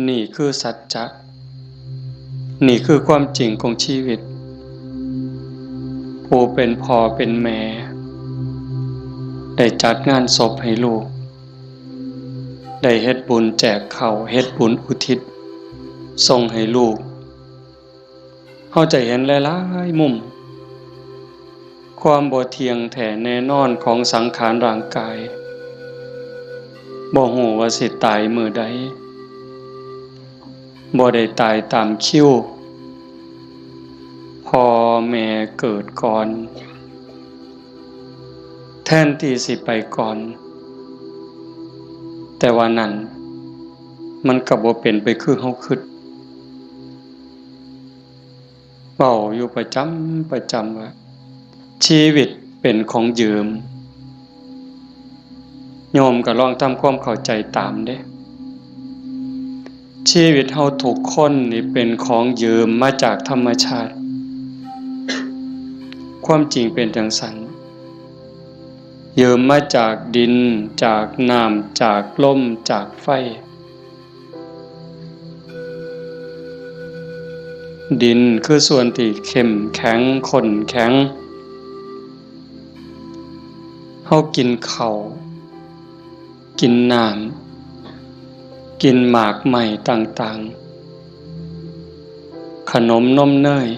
นี่คือสัจจะนี่คือความจริงของชีวิตผู้เป็นพ่อเป็นแม่ได้จัดงานศพให้ลูกได้เฮ็ดบุญแจกข้าวเฮ็ดบุญอุทิศส่งให้ลูกเฮาจะเห็นหลายๆมุมความบ่เที่ยงแท้แน่นอนของสังขารร่างกายบ่ฮู้ว่าสิตายมื้อใดบ่ได้ตายตามคิวพ่อแม่เกิดก่อนแทนที่สิไปก่อนแต่ว่านั้นมันก็บ่เป็นไปคือเฮาคิดเว้าอยู่ประจำว่าชีวิตเป็นของยืมโยมก็ลองทำความเข้าใจตามเด้ชีวิตเฮาทุกคนนี่เป็นของยืมมาจากธรรมชาติความจริงเป็นจังซั่นยืมมาจากดินจากน้ำจากลมจากไฟดินคือส่วนที่เข้มแข็งข้นแข็งเฮากินข้าวกินน้ำกินหมากไหม้ต่างๆขนมนมเนย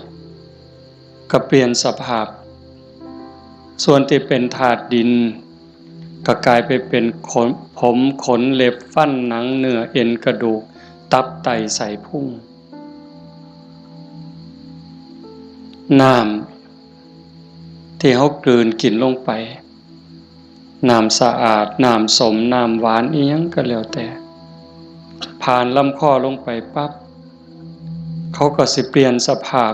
ก็เปลี่ยนสภาพส่วนที่เป็นธาตุดินก็กลายไปเป็นผมขนเล็บฟันหนังเนื้อเอ็นกระดูกตับไตไส้พุงน้ำที่เฮากลืนกินลงไปน้ำสะอาดน้ำสมน้ำหวานอีหยังก็แล้วแต่ผ่านลำคอลงไปปั๊บเขาก็สิเปลี่ยนสภาพ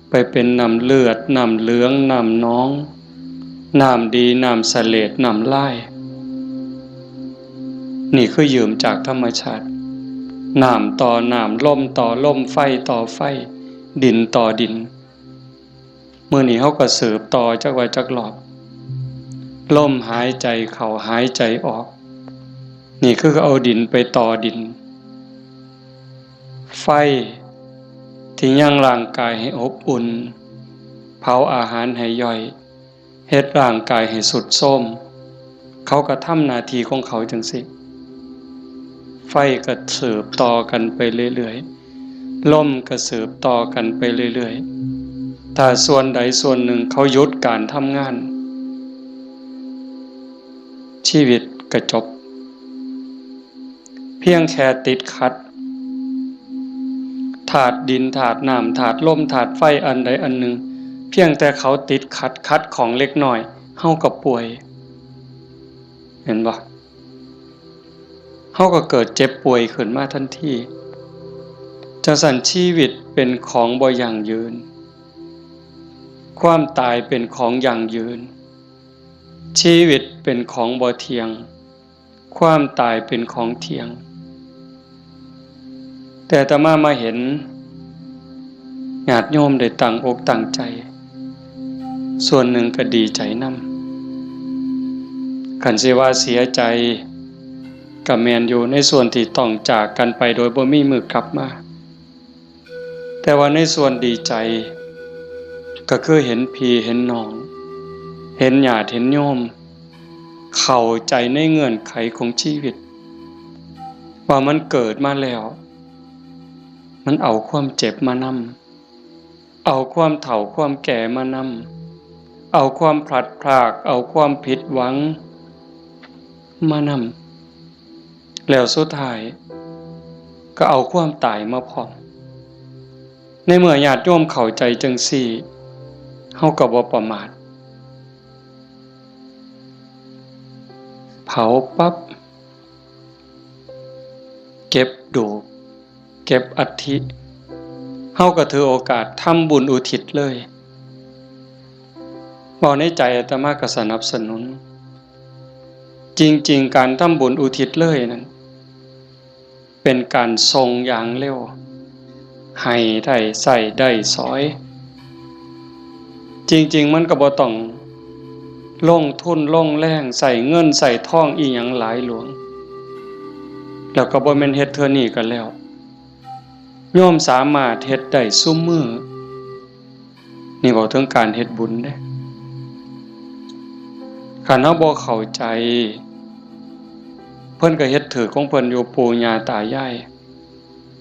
ไปเป็นน้ำเลือดน้ำเหลืองน้ำน้องน้ำดีน้ำเสลดน้ำลายนี่คือยืมจากธรรมชาติน้ำต่อน้ำลมต่อลมไฟต่อไฟดินต่อดินมื้อนี้เขาก็สืบต่อจักว่าจักหลอบลมหายใจเข้าหายใจออกนี่คือเอาดินไปต่อดินไฟที่ยังร่างกายให้อบอุ่นเผาอาหารให้ย่อยเฮ็ดร่างกายให้สุดโทรมเขาก็ทำหน้าที่ของเขาจังซี่ไฟก็สืบต่อกันไปเรื่อยๆลมก็สืบต่อกันไปเรื่อยๆถ้าส่วนใดส่วนหนึ่งเขาหยุดการทำงานชีวิตก็จบเพียงแค่ติดขัดธาตุดินธาตุน้ำธาตุลมธาตุไฟอันใดอันหนึ่งเพียงแต่เขาติดขัดของเล็กน้อยเฮาก็ป่วยเห็นบ่เฮาก็เกิดเจ็บป่วยขึ้นมาทันทีจังซั่นชีวิตเป็นของบ่ยั่งยืนความตายเป็นของยั่งยืนชีวิตเป็นของบ่เที่ยงความตายเป็นของเที่ยงแต่อาตมาเห็นญาติโยมได้ตั้งอกตั้งใจส่วนหนึ่งก็ดีใจนำคันสิว่าเสียใจก็แม่นอยู่ในส่วนที่ต้องจากกันไปโดยบ่มีมื้อกลับมาแต่ว่าในส่วนดีใจก็คือเห็นพี่เห็นน้องเห็นญาติเห็นโยมเข้าใจในเงื่อนไขของชีวิตว่ามันเกิดมาแล้วมันเอาความเจ็บมานำเอาความเฒ่าความแก่มานำเอาความพลัดพรากเอาความผิดหวังมานำแล้วสุดท้ายก็เอาความตายมาพร้อมในเมื่อญาติโยมเข้าใจจังซี่เฮาก็บ่ประมาทเผาปั๊บเก็บดูกเก็บอัฐิเฮาก็ถือโอกาสทำบุญอุทิศเลยบอกในใจอาตมาก็สนับสนุนจริงๆการทำบุญอุทิศเลยนั้นเป็นการทรงอย่างเร็วให้ได้ใส่ได้สอยจริงๆมันก็บ่ต้องลงทุนลงแรงใส่เงินใส่ทองอีหยังหลายหลวง แล้วก็บ่แม่นเฮ็ดเทื่อนี้กันแล้วโยมสามารถเฮ็ดได้ซุมื้อนี่บอกถึงการเฮ็ดบุญเด้คันเฮาบ่เข้าใจเพิ่นก็เฮ็ดถือของเพิ่นอยู่ปู่ย่าตายาย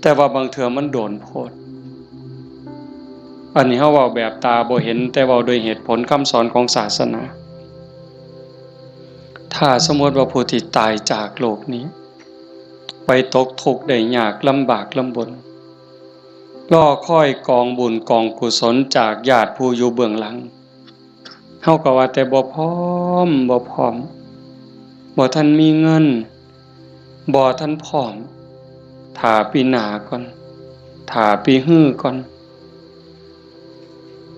แต่ว่าบางเทื่อมันโดนโพดอันนี้เฮาเว้าแบบตาบ่เห็นแต่เว้าโดยเหตุผลคำสอนของศาสนาถ้าสมมติว่าผู้ที่ตายจากโลกนี้ไปตกทุกข์ได้ยากลำบากลำบนรอคอยกองบุญกองกุศลจากญาติผู้อยู่เบื้องหลังเฮาก็ว่าแต่บ่พร้อมบ่ทันมีเงินบ่ทันพร้อมถ้าปีหน้าก่อนถ้าปีฮื้อก่อน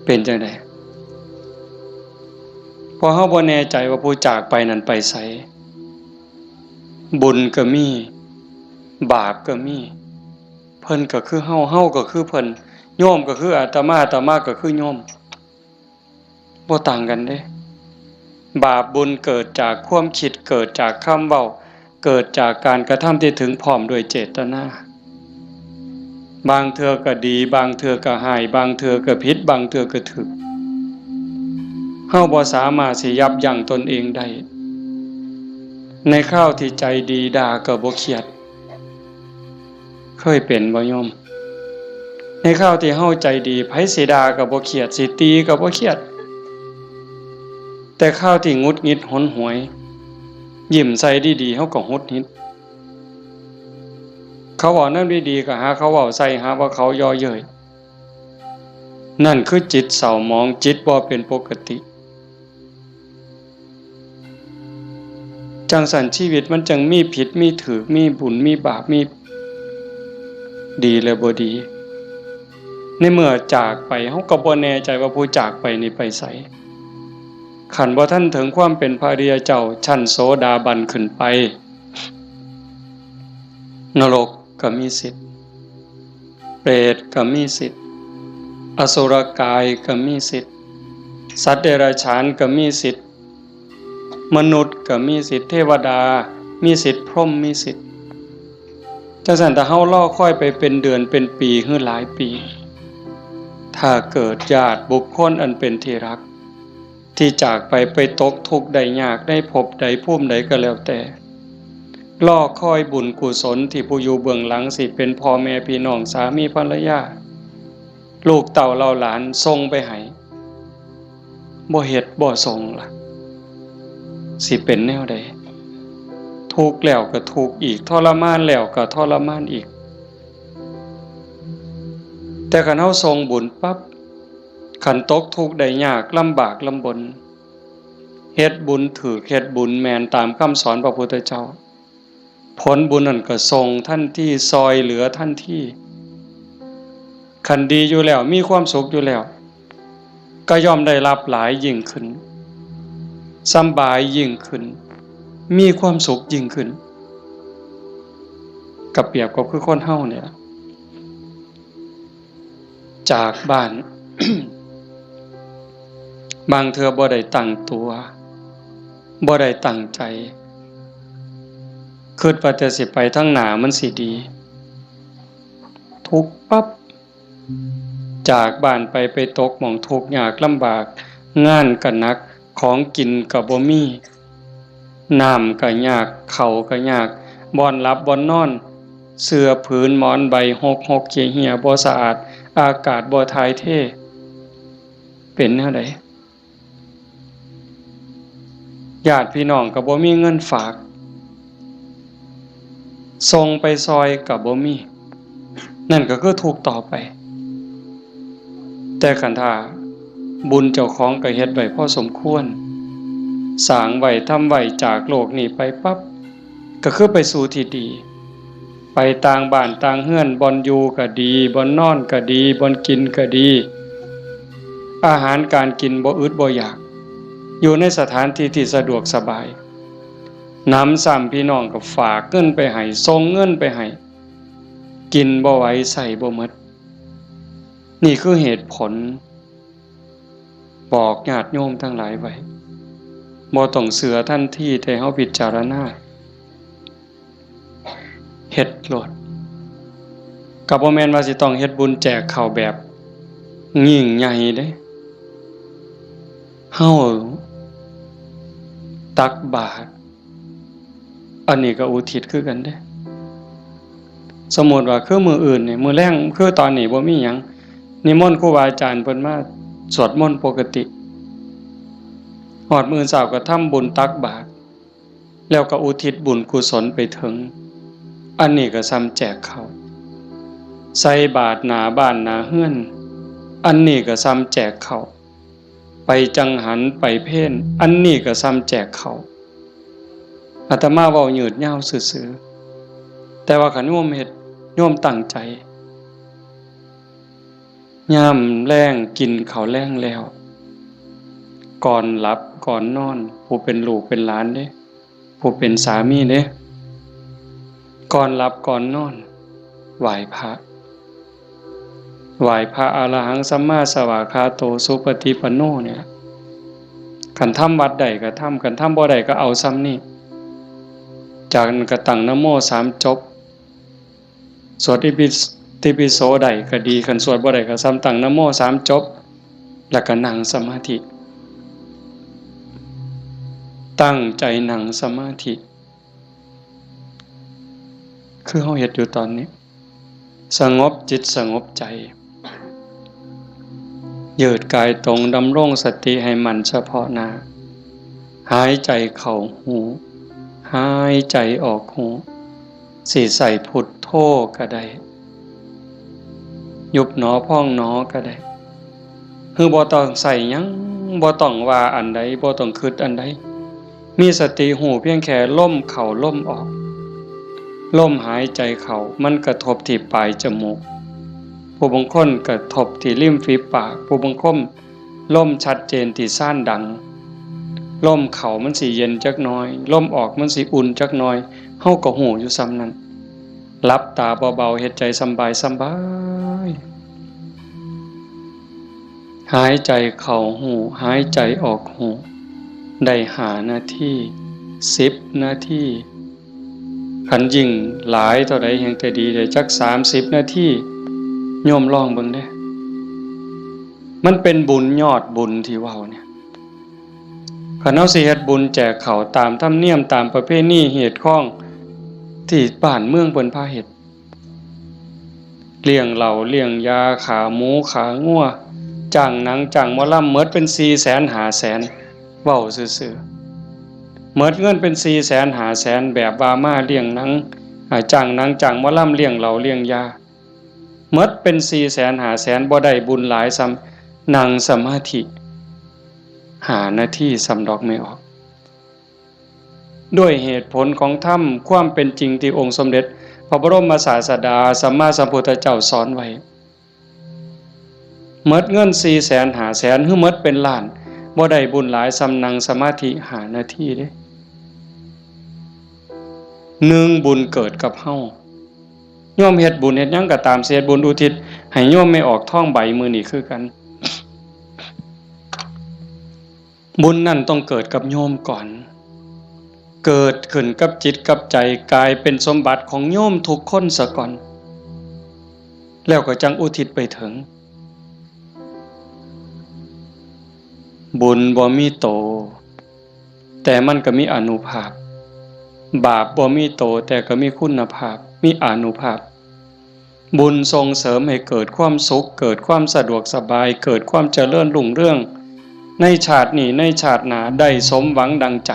เป็นจังได๋พอเฮาบ่แน่ใจว่าผู้จากไปนั้นไปไสบุญก็มีบาปก็มีเพิ่นก็คือเฮาก็คือเพิ่นโยมก็คืออาตมาก็คือโยมบ่ต่างกันเด้บาปบุญเกิดจากความคิดเกิดจากคำเว้าเกิดจากการกระทำที่ถึงพร้อมด้วยเจตนาบางเทื่อก็ดีบางเทื่อก็ร้ายบางเทื่อก็ผิดบางเทื่อก็ถูกเฮาบ่สามารถสิยับยั้งตนเองได้ในคราวที่ใจดีด่าก็บ่เครียดเคยเป็นบ่โยมในคราวที่เฮาใจดีไผสิด่าก็บ่เครียดสิตีก็บ่เครียดแต่คราวที่หงุดหงิดหนหวยยิ้มใส่ดีๆเฮาก็หงุดหงิดเขาเว้านำดีๆก็หาเขาเว้าใส่หาว่าเขาย่อเย้ยนั่นคือจิตเศร้าหมองจิตบ่เป็นปกติจังสันชีวิตมันจังมีผิดมีถูกมีบุญมีบาปมีดีและบ่ดีในเมื่อจากไปเฮาก็บ่แน่ใจว่าผู้จากไปนี่ไปไสคันบ่ทันถึงความเป็นพระอริยเจ้าชั้นโสดาบันขึ้นไปนรกก็มีสิทธิ์เปรตก็มีสิทธิ์อสุรกายก็มีสิทธิ์สัตว์เดรัจฉานก็มีสิทธิ์มนุษย์ก็มีสิทธิ์เทวดามีสิทธิ์พรหมมีสิทธิ์จังซั่นถ้าเฮารอคอยไปเป็นเดือนเป็นปีหรือหลายปีถ้าเกิดญาติบุคคลอันเป็นที่รักที่จากไปตกทุกข์ได้ยากได้พบใดภูมิใดก็แล้วแต่รอคอยบุญกุศลที่ผู้อยู่เบื้องหลังสิเป็นพ่อแม่พี่น้องสามีภรรยาลูกเต่าเหล่าหลานส่งไปให้บ่เฮ็ดบ่ส่งล่ะสิเป็นแนวใดทุกข์แล้วก็ทุกข์อีกทรมานแล้วก็ทรมานอีกแต่คันเฮาส่งบุญปั๊บคันตกทุกข์ได้ยากลำบากลำบนเฮ็ดบุญถูกเฮ็ดบุญแม่นตามคำสอนพระพุทธเจ้าผลบุญนั้นก็ส่งทันทีซอยเหลือทันทีคันดีอยู่แล้วมีความสุขอยู่แล้วก็ย่อมได้รับหลายยิ่งขึ้นสำบายยิ่งขึ้นมีความสุขยิ่งขึ้นกับเปรียบกับคือคนเฮาเนี่ยจากบ้าน บางเทื่อบ่ได้ตั้งตัวบ่ได้ตั้งใจคิดว่าแต่สิไปทางหน้ามันสิดีทุกข์ปั๊บจากบ้านไปตกหม้องทุกข์ยากลำบากงานก็หนักของกินก็บ่มีน้ำก็ยากข้าวก็ยากบ่อนหลับบ่อนนอนเสื้อผืนหมอนใบหกเหี่ยๆบ่สะอาดอากาศบ่ถ่ายเทเป็นแนวใดญาติพี่น้องก็บ่มีเงินฝากส่งไปซอยก็บ่มีนั่นก็คือทุกข์ต่อไปแต่คันถ้าบุญเจ้าของก็เฮ็ดไว้พอสมควรสร้างไว้ทำไว้จากโลกนี้ไปปั๊บก็คือไปสู่ที่ดีไปต่างบ้านต่างเฮือนบ่อนอยู่ก็ดีบ่อนนอนก็ดีบ่อนกินก็ดีอาหารการกินบ่อึดบ่อยากอยู่ในสถานที่ที่สะดวกสบายน้ำซ้ำพี่น้องก็ฝากเงินไปให้ส่งเงินไปให้กินบ่ไหวใส่บ่หมดนี่คือเหตุผลบอกญาติโยมทั้งหลายไว้บ่ต้องเสือทันทีแต่เฮาพิจารณา เฮ็ดโลดก็บ่แม่นว่าสิต้องเฮ็ดบุญแจกข้าวแบบยิ่งใหญ่เด้เฮาตักบาตรอันนี้ก็อุทิศคือกันเด้สมมุติว่าคือมื้ออื่นนี่มื้อแลงคือตอนนี้บ่มีหยังนิมนต์ครูบาอาจารย์เพิ่นมาสวดมนต์ปกติฮอดมื้อเช้าก็ทำบุญตักบาตรแล้วก็อุทิศบุญกุศลไปถึงอันนี้ก็ซ้ำแจกข้าวใส่บาตรหน้าบ้านหน้าเฮือนอันนี้ก็ซ้ำแจกข้าวไปจังหันไปเพลอันนี้ก็ซ้ำแจกข้าวอาตมาเว้ายืดยาวซื่อๆแต่ว่าคันโยมเฮ็ดโยมตั้งใจยามแลงกินข้าวแลงแล้วก่อนหลับก่อนนอนผู้เป็นลูกเป็นหลานเด้ผู้เป็นสามีเด้ก่อนหลับก่อนนอนไหว้พระอรหังสัมมาสวากขาโตสุปฏิปันโนเนี่ยคันทำวัดใดก็ทำคันทำบ่ใดก็เอาซ้ำนี่จากนั้นก็ตั้งนะโม3จบสวดอิติปิโสใดก็ดีคันสวดบ่ใดก็ซ้ำตั้งนะโม3จบแล้วก็นั่งสมาธิตั้งใจนั่งสมาธิคือเฮาเฮ็ดอยู่ตอนนี้สงบจิตสงบใจยืดกายตรงดำรงสติให้มันเฉพาะหน้าหายใจเข้าหูหายใจออกหูสิใส่พุทโธก็ได้ยุบหนอพองหนอก็ได้คือบ่ต้องใส่หยังบ่ต้องว่าอันใดบ่ต้องคิดอันใดมีสติหูเพียงแค่ลมเข้าลมออกลมหายใจเข้ามันกระทบที่ปลายจมูกผู้บางคนกระทบที่ริมฝีปากผู้บางคนลมชัดเจนที่ซ่านดังลมเข้ามันสิเย็นจักหน่อยลมออกมันสิอุ่นจักหน่อยเฮาก็หูอยู่ซ้ำนั้นหลับตาเบาๆเฮ็ดใจสบายหายใจเข้าหูหายใจออกหูได้5 นาที10 นาทีคันยิ่งหลายเท่าใดแห่งแต่ดีได้จัก30 นาทีโยมลองเบิ่งเด้มันเป็นบุญยอดบุญที่เว้าเนี่ยคันเฮาสิเฮ็ดบุญแจกข้าวตามธรรมเนียมตามประเพณีเหตุข้องที่บ้านเมืองเพิ่นพาเฮ็ดเลี้ยงเหล้าเลี้ยงยาขาหมูขางัวจ้างหนังจ้างหมอลำหมดเป็น 400,000 500,000เว้าซื่อๆหมดเงินเป็น 400,000 500,000แบบว่ามาเลี้ยงหนังจ้างหนังจ้างหมอลำเลี้ยงเหล้าเลี้ยงยาหมดเป็น 400,000 500,000บ่ได้บุญหลายซ้ำนั่งสมาธิ5 นาทีสำดอกไม่ออกด้วยเหตุผลของธรรมความเป็นจริงที่องค์สมเด็จพระบรมศาสดาสัมมาสัมพุทธเจ้าสอนไว้หมดเงิน 400,000 500,000 หรือหมดเป็นล้านบ่ได้บุญหลายซ้ำนั่งสมาธิ5 นาทีเด้1บุญเกิดกับเฮาโยมเฮ็ดบุญเฮ็ดหยังก็ตามเสียบุญอุทิศให้โยมไม่ออกท้องใบมื้อนี้คือกันบุญนั่นต้องเกิดกับโยมก่อนเกิดขึ้นกับจิตกับใจกลายเป็นสมบัติของโยมทุกคนซะก่อนแล้วก็จังอุทิศไปถึงบุญบ่มีโตแต่มันก็มีอานุภาพบาปบ่มีโตแต่ก็มีคุณภาพมีอานุภาพบุญส่งเสริมให้เกิดความสุขเกิดความสะดวกสบายเกิดความเจริญรุ่งเรืองในชาตินี้ในชาติหน้าได้สมหวังดังใจ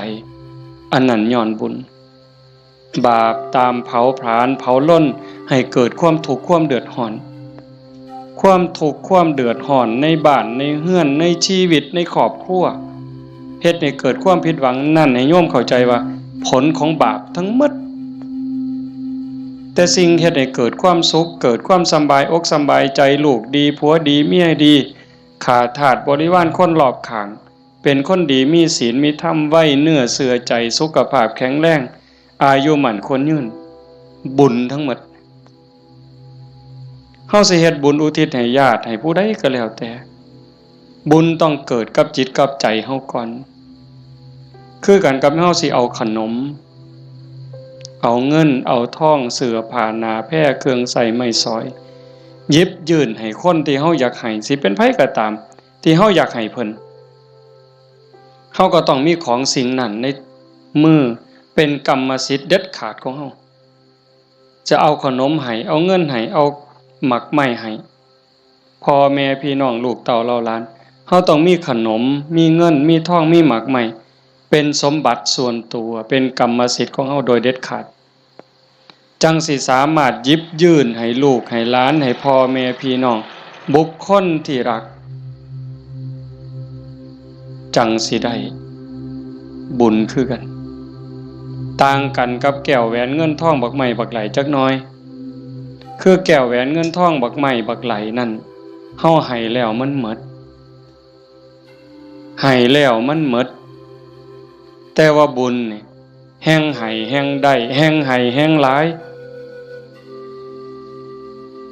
อันนั้นย้อนบุญบาปตามเผาผลาญเผาล้นให้เกิดความทุกข์ความเดือดร้อนความทุกข์ความเดือดร้อนในบ้านในเฮือนในชีวิตในครอบครัวเฮ็ดให้เกิดความผิดหวังนั่นให้โยมเข้าใจว่าผลของบาปทั้งหมดแต่สิ่งเฮ็ดให้เกิดความสุขเกิดความสำบายอกสำบายใจลูกดีผัวดีเมียดีขาทาสบริวารคนรอบข้างเป็นคนดีมีศีลมีธรรมไว้เนื้อเสื่อใจสุขภาพแข็งแรงอายุมั่นคนยืนบุญทั้งหมดเฮาสิเฮ็ดบุญอุทิศให้ญาติให้ผู้ใดก็แล้วแต่บุญต้องเกิดกับจิตกับใจเฮาก่อนคือกันกับเฮาสิเอาขนม เอาเงินเอาทองเสื้อผ้าหนาแพร่เครื่องใส่ไม้สอยหยิบยื่นให้คนที่เฮาอยากให้สิเป็นไผก็ตามที่เฮาอยากให้เพิ่นเฮาก็ต้องมีของสิ่งนั้นในมือเป็นกรรมสิทธิ์เด็ดขาดของเฮาจะเอาขนมให้เอาเงินให้เอาหมักไม้ให้พ่อแม่พี่น้องลูกเต้าเราหลานเฮาต้องมีขนมมีเงินมีทองมีหมักไม้เป็นสมบัติส่วนตัวเป็นกรรมสิทธิ์ของเฮาโดยเด็ดขาดจังสิสามารถหยิบยื่นให้ลูกให้หลานให้พ่อแม่พี่น้องบุคคลที่รักจังสิได้บุญคือกันต่างกันกับแก้วแหวนเงินทองบักไม้บักไหลจักหน่อยคือแก้วแหวนเงินทองบักไม้บักไหลนั่นเฮาให้แล้วมันหมดให้แล้วมันหมดแต่ว่าบุญนี่แห่งให้แห่งได้แห่งให้แห่งหลาย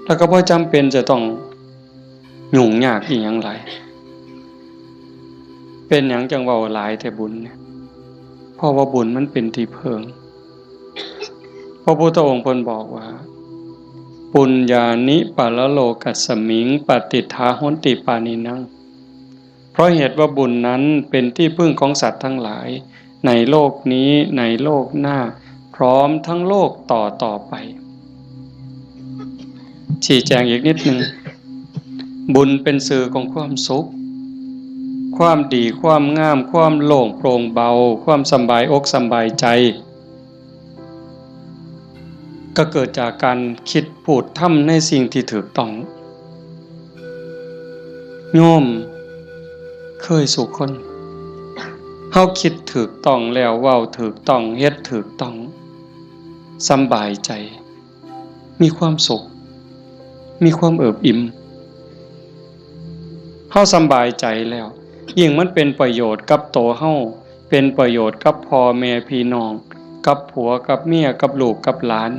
แล้วก็บ่จำเป็นจะต้องยุ่งยากอีหยังหลายเป็นหยังจังเว้าหลายแต่บุญเนี่ยเพราะว่าบุญมันเป็นที่เพิงพระพุทธองค์เพิ่นบอกว่าปุญญานิปะละโลกัสสมิงปฏิทาโหนติปานินังเพราะเหตุว่าบุญนั้นเป็นที่พึ่งของสัตว์ทั้งหลายในโลกนี้ในโลกหน้าพร้อมทั้งโลกต่อไปชี้แจงอีกนิดนึงบุญเป็นสื่อของความสุขความดีความงามความโล่งโปร่งเบาความสบายอกสบายใจก็เกิดจากการคิดพูดทำในสิ่งที่ถูกต้องโยมเคยสุขคนเฮาคิดถูกต้องแล้วเว้าถูกต้องเฮ็ดถูกต้องสบายใจมีความสุขมีความเอิบอิ่มเฮาสบายใจแล้วยิ่งมันเป็นประโยชน์กับตัวเฮาเป็นประโยชน์กับพ่อแม่พี่น้องกับผัวกับเมียกับลูกกับหลาน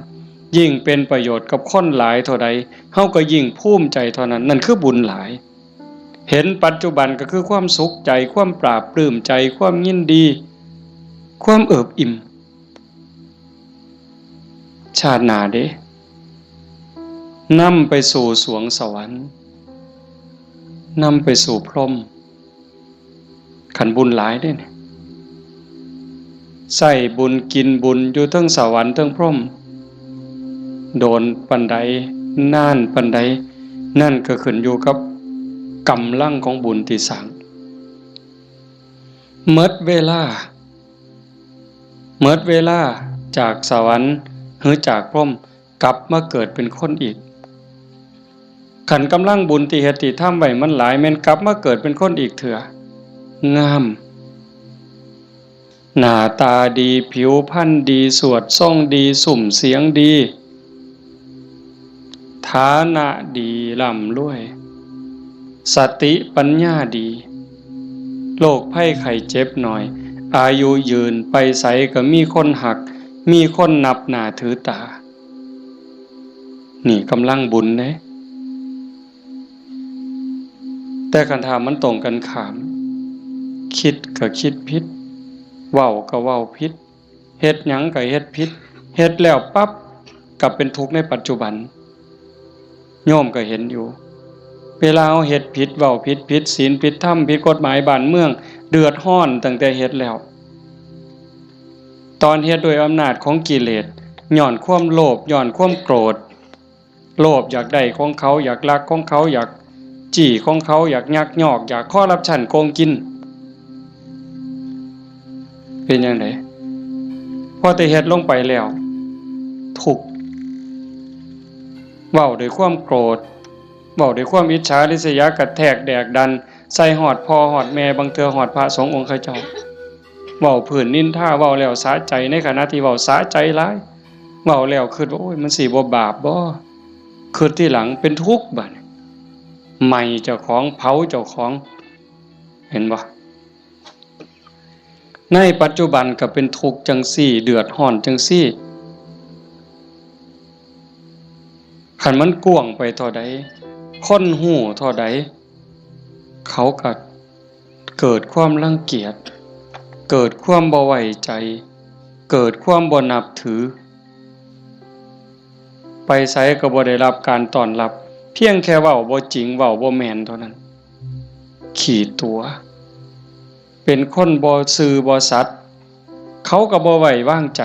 ยิ่งเป็นประโยชน์กับคนหลายเท่าใดเฮาก็ยิ่งภูมิใจเท่านั้นนั่นคือบุญหลายเห็นปัจจุบันก็คือความสุขใจความปราบปลื้มใจความยินดีความเอิบอิ่มชาติหน้าเด้นำไปสู่สวงสวรรค์นำไปสู่พรหมขันบุญหลายได้เนี่ยใส่บุญกินบุญอยู่ทั้งสวรรค์ทั้งพรหมโดนปันใดน่านปันใดนั่นก็ขึ้นอยู่กับกำลังของบุญที่สร้างเมิดเวลาจากสวรรค์หรือจากพรหมกลับมาเกิดเป็นคนอีกขันกำลังบุญที่เฮ็ดที่ทำไว้มันหลายแม่นกลับมาเกิดเป็นคนอีกเถื่องามหน้าตาดีผิวพรรณดีสวดทรงดีสุ่มเสียงดีฐานะดีร่ำรวยสติปัญญาดีโรคภัยไข้เจ็บหน่อยอายุยืนไปไสก็มีคนหักมีคนนับหน้าถือตานี่กำลังบุญเด้แต่คันถามมันตรงกันข้ามคิดก็คิดผิดเว้าก็เว้าผิดเฮ็ดหยังก็เฮ็ดผิดเฮ็ดแล้วปั๊บกลับเป็นทุกข์ในปัจจุบันโยมก็เห็นอยู่เวลาเอาเฮ็ดผิดเว้าผิดศีลผิดธรรมผิดกฎหมายบ้านเมืองเดือดร้อนตั้งแต่เฮ็ดแล้วตอนเฮ็ดโดยอำนาจของกิเลสย้อนความโลภย้อนความโกรธโลภอยากได้ของเขาอยากลักของเขาอยากจี้ของเขาอยากยักยอกอยากคอร์รัปชันโกงกินเป็นจังได๋พอแต่เฮ็ดลงไปแล้วทุกข์เว้าด้วยความโกรธเว้าด้วยความอิจฉาริษยากระแทกแดกดันใส่หอดพ่อหอดแม่บางเทื่อหอดพระสงฆ์องค์ข้าเจ้าเว้าพื้นนินทาเว้าแล้วสะใจในขณะที่เว้าสะใจหลายเว้าแล้วคิดว่าโอ้ยมันสิบ่บาปบ่คิดที่หลังเป็นทุกข์บัดไหม้เจ้าของเผาเจ้าของเห็นบ่ในปัจจุบันก็เป็นทุกข์จังซี่เดือดร้อนจังซี่คันมันกว้างไปเท่าใดคนหู้เท่าใดเขาก็เกิดความรังเกียจเกิดความบ่ไว้ใจเกิดความบ่นับถือ ไปไสก็บ่ได้รับการต้อนรับเพียงแค่เว้าบ่จริงเว้าบ่แม่นเท่านั้นขี้ตัวเป็นคนบ่ซื่อบ่สัตย์เขาก็บ่ไว้วางใจ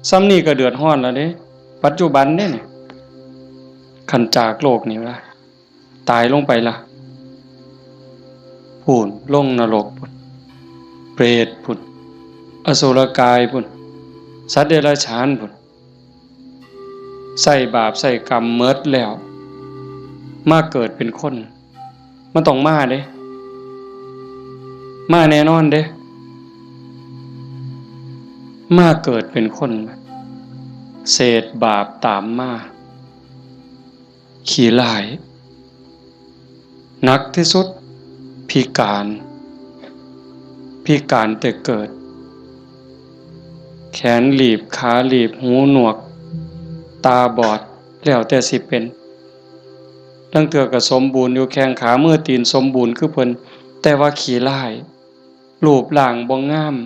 ซ้ำนี้ก็เดือดร้อนแล้วเด้ปัจจุบันเด้นี่คันจากโลกนี้ล่ะตายลงไปล่ะพูนลงนรกพุ่นเปรตพุ่นอสุรกายพุ่นสัตว์เดรัจฉานพุ่นใส่บาปใส่กรรมเมิดแล้วมาเกิดเป็นคนมันต้องมาเด้มาแน่นอนเด้มาเกิดเป็นคนเศษบาปตามมาขี้ร้ายหนักที่สุดพิการแต่เกิดแขนหลีบขาหลีบหูหนวกตาบอดแล้วแต่สิเป็นตั้งเถื่อก็สมบูรณ์อยู่แข้งขามือตีนสมบูรณ์คือเพิ่นแต่ว่าขี้ร้ายรูปร่างบ่งาม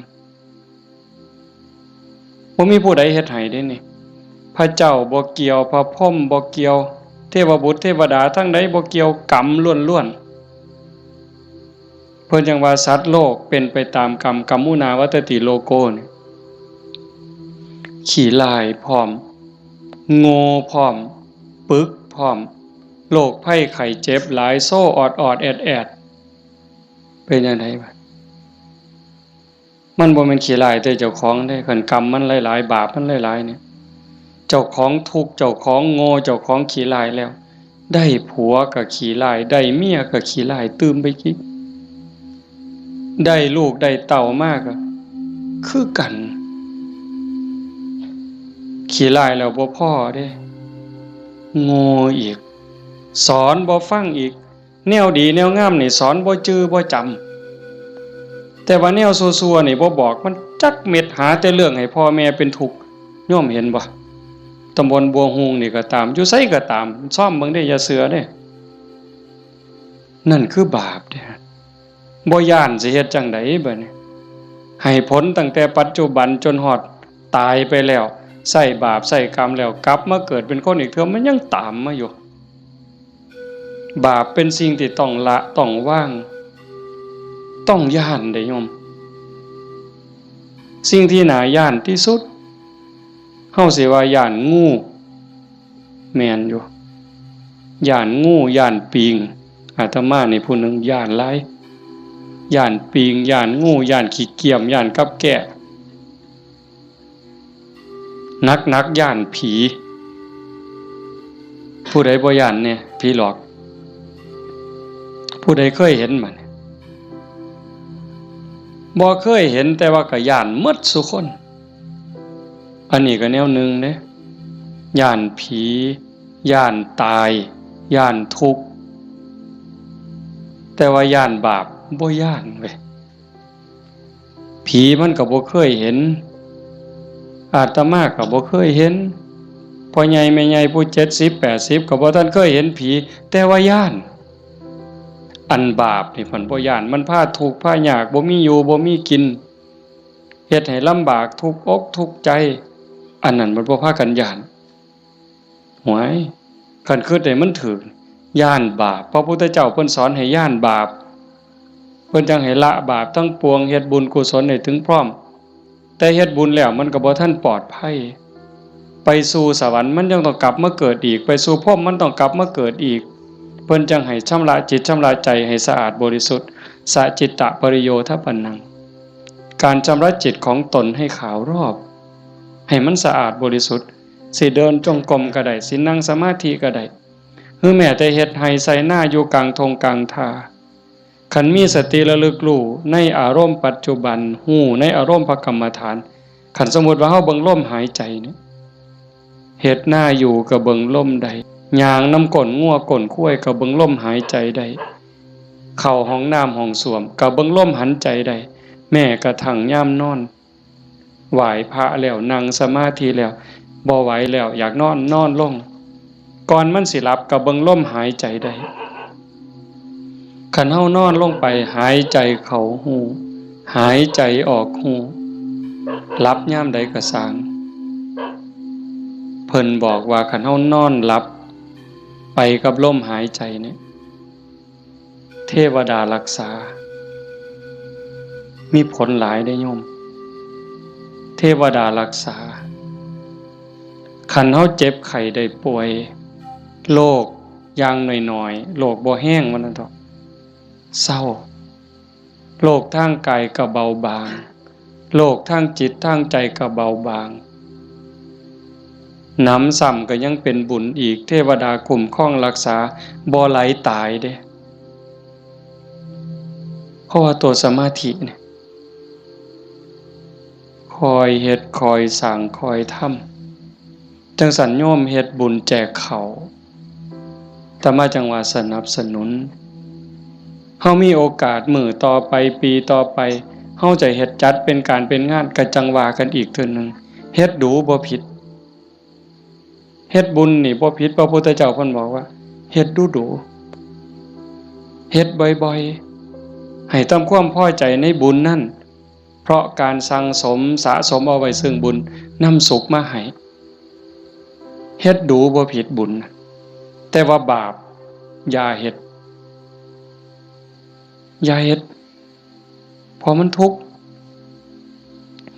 บ่มีผู้ใดเฮ็ดให้ได้นี่พระเจ้าบ่เกี่ยวพระพรหมบ่เกี่ยวเทวบุตรเทวดาทั้งใดบ่เกี่ยวกรรมล้วนๆเพิ่นจังว่าสัตว์โลกเป็นไปตามกรรมกัมมุนาวัตติโลโกนี่ขี้ร้ายพร้อมโง่พร้อมปึกพร้อมโรคภัยไข้เจ็บหลายโซ่ออดแอดเป็นจังได๋บัดมันบ่แม่นขี้ร้ายแต่เจ้าของเด้คันกรรมมันหลายๆบาปมันหลายๆเนี่ยเจ้าของทุกข์เจ้าของโง่เจ้าของขี้ร้ายแล้วได้ผัวก็ขี้ร้ายได้เมียก็ขี้ร้ายตื่มไปอีกได้ลูกได้เต้ามาก็คือกันขี้ร้ายแล้วบ่พอเด้โง่อีกสอนบ่ฟังอีกแนวดีแนวงามนี่สอนบ่จื้อบ่จำแต่ว่าแนวซั่วๆนี่บ่บอกมันจักเม็ดหาแต่เรื่องให้พ่อแม่เป็นทุกข์โยมเห็นบ่ตำบลบัวฮูงนี่ก็ตามอยู่ไสก็ตามซ่อมเบิ่งได้อย่าเสือเด้นั่นคือบาปเด้บ่ย้านสิเฮ็ดจังได๋บัดนี้ให้ผลตั้งแต่ปัจจุบันจนฮอดตายไปแล้วใส่บาปใส่กรรมแล้วกลับมาเกิดเป็นคนอีกเทื่อมันยังตามมาอยู่บาปเป็นสิ่งที่ต้องละต้องวางต้องย้านได้โยมสิ่งที่น่าย้านที่สุดเฮาสิว่าย้านงูแม่นอยู่ย้านงูย้านปิงอาตมานี่ผู้หนึงย้านหลายย้านปิงย้านงูย้านขี้เกียจย้านกับแกะนักย้านผีผู้ใดบ่ย้านเนี่ยผีหลอกผู้ใดเคยเห็นมันบ่เคยเห็นแต่ว่าก็ย้านหมดซุคนอันนี้ก็แนวหนึ่งเด้ย้านผีย้านตายย้านทุกข์แต่ว่าย้านบาปบ่ย้านเว้ยผีมันก็บ่เคยเห็นอาตมาก็บ่เคยเห็นพ่อใหญ่แม่ใหญ่ผู้70 80ก็บ่ทันเคยเห็นผีแต่ว่าย้านอันบาปนี่เพิ่นบ่ย้านมันพาทุกข์พายากบ่มีอยู่บ่มีกินเฮ็ดให้ลำบากทุกข์อกทุกข์ใจอันนั้นมันบ่พากันย้านหวยคันคิดได้มันถูกย้านบาปพระพุทธเจ้าเพิ่นสอนให้ย้านบาปเพิ่นจังให้ละบาปทั้งปวงเฮ็ดบุญกุศลให้ถึงพร้อมแต่เฮ็ดบุญแล้วมันก็บ่ทันปลอดภัยไปสู่สวรรค์มันยังต้องกลับมาเกิดอีกไปสู่พรหมมันต้องกลับมาเกิดอีกเพิ่นจังให้ชำระจิตชำระใจให้สะอาดบริสุทธิ์สะจิตตะปริโยทปันนังการชำระจิตของตนให้ขาวรอบให้มันสะอาดบริสุทธิ์สิเดินจงกรมก็ได้สินั่งสมาธิก็ได้หรือแม้แต่เฮ็ดให้ใส่หน้าอยู่กลางทงกลางทาคันมีสติระลึกรู้ในอารมณ์ปัจจุบันฮู้ในอารมณ์พระกรรมฐานคันสมมุติว่าเฮาเบิ่งลมหายใจนี่เฮ็ดหน้าอยู่ก็เบิ่งลมได้ย่างน้ำก้นงัวก้นข้วยก็เบิ่งลมหายใจได้เข้าห้องน้ำห้องส้วมก็เบิ่งลมหันใจได้แม้กระทั่งยามนอนไหว้พระแล้วนั่งสมาธิแล้วบ่ไหวแล้วอยากนอนลงก่อนมันสิหลับก็เบิ่งลมหายใจได้คันเฮานอนลงไปหายใจเข้าหูหายใจออกหูหลับยามใดก็สร้าง เพิ่นบอกว่าคันเฮานอนหลับไปกับลมหายใจเนี่ยเทวดารักษามีผลหลายได้โยมเทวดารักษาคันเฮาเจ็บไข้ได้ป่วยโรคอย่างน้อยๆโรคบ่แห้งมันนั่นเถาะเศร้าโรคทางกายก็เบาบางโรคทางจิตทางใจก็เบาบางหนำซ้ำก็ยังเป็นบุญอีกเทวดาคุ้มครองรักษาบ่ไหลตายเด้เพราะว่าตัวสมาธิเนี่ยคอยเฮ็ดคอยสร้างคอยทำจังสันโยมเฮ็ดบุญแจกเขาธรรมะจังหวะสนับสนุนเฮามีโอกาสมื้อต่อไปปีต่อไปเฮาจะเฮ็ดจัดเป็นการเป็นงานก็จังว่ากันอีกเทื่อนึงเฮ็ดดูบ่ผิดเฮ็ดบุญนี่บ่ผิดพระพุทธเจ้าเพิ่นบอกว่าเฮ็ดดูๆเฮ็ดบ่อยๆให้ทำความพอใจในบุญนั่นเพราะการสั่งสมสะสมเอาไว้ซึ่งบุญนำสุขมาให้เฮ็ดดูบ่ผิดบุญแต่ว่าบาปอย่าเฮ็ดเพราะมันทุกข์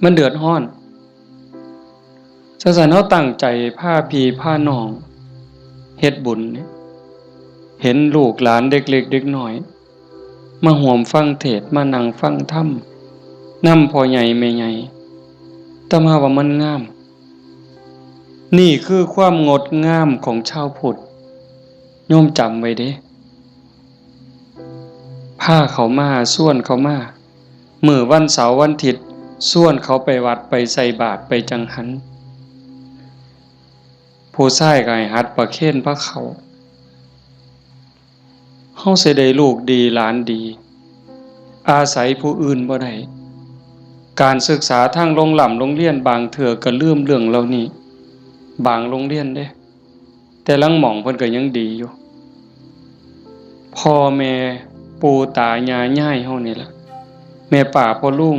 มันเดือดร้อนฉะนั้นเฮาตั้งใจพาพี่พาน้องเฮ็ดบุญเนี่ยเห็นลูกหลานเด็กเล็กเด็กน้อยมาร่วมฟังเทศน์มานั่งฟังธรรมนำพ่อใหญ่แม่ใหญ่แต่มาว่ามันงามนี่คือความงดงามของชาวพุทธโยมจำไว้เด้พาเขามาส่วนเขามามื้อวันเสาร์วันอาทิตย์ส่วนเขาไปวัดไปใส่บาตรไปจังหันผู้ชายก็ให้หัดประเคนพระเขาเฮาสิได้ลูกดีหลานดีอาศัยผู้อื่นบ่ได้การศึกษาทางโรงเรียนบางเทื่อก็ลืมเรื่องเหล่านี้บางโรงเรียนเด้แต่ลังหม่องเพิ่นก็ยังดีอยู่พ่อแม่ปู่ตายายย่ายเฮานี่ล่ะแม่ป้าพ่อลุง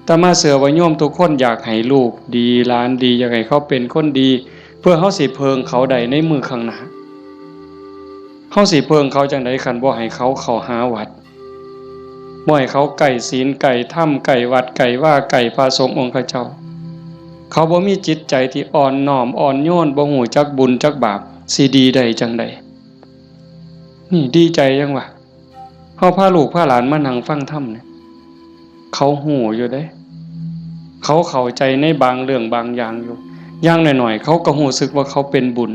แต่มาเสือว่าโยมทุกคนอยากให้ลูกดีหลานดีอยากให้เขาเป็นคนดีเพื่อเฮาสิเพิงเขาได้ในมือข้างหน้าเฮาสิเพิงเขาจังได๋คันบ่ให้เขาเข้าหาวัดบ่ให้เขาไก่ศีลไก่ถ้ำไก่วัดไก่ว่าไก่พระสงฆ์องค์เจ้าเขาบ่มีจิตใจที่อ่อนน้อมอ่อนโยนบ่ฮู้จักบุญจักบาปสิดีได้จังได๋นี่ดีใจจังวะเฮาพาลูกพาหลานมานั่งฟังธรรมเนี่ยเขาฮู้อยู่เด้เขาเข้าใจในบางเรื่องบางอย่างอยู่อย่างน้อยๆเขาก็รู้สึกว่าเขาเป็นบุญ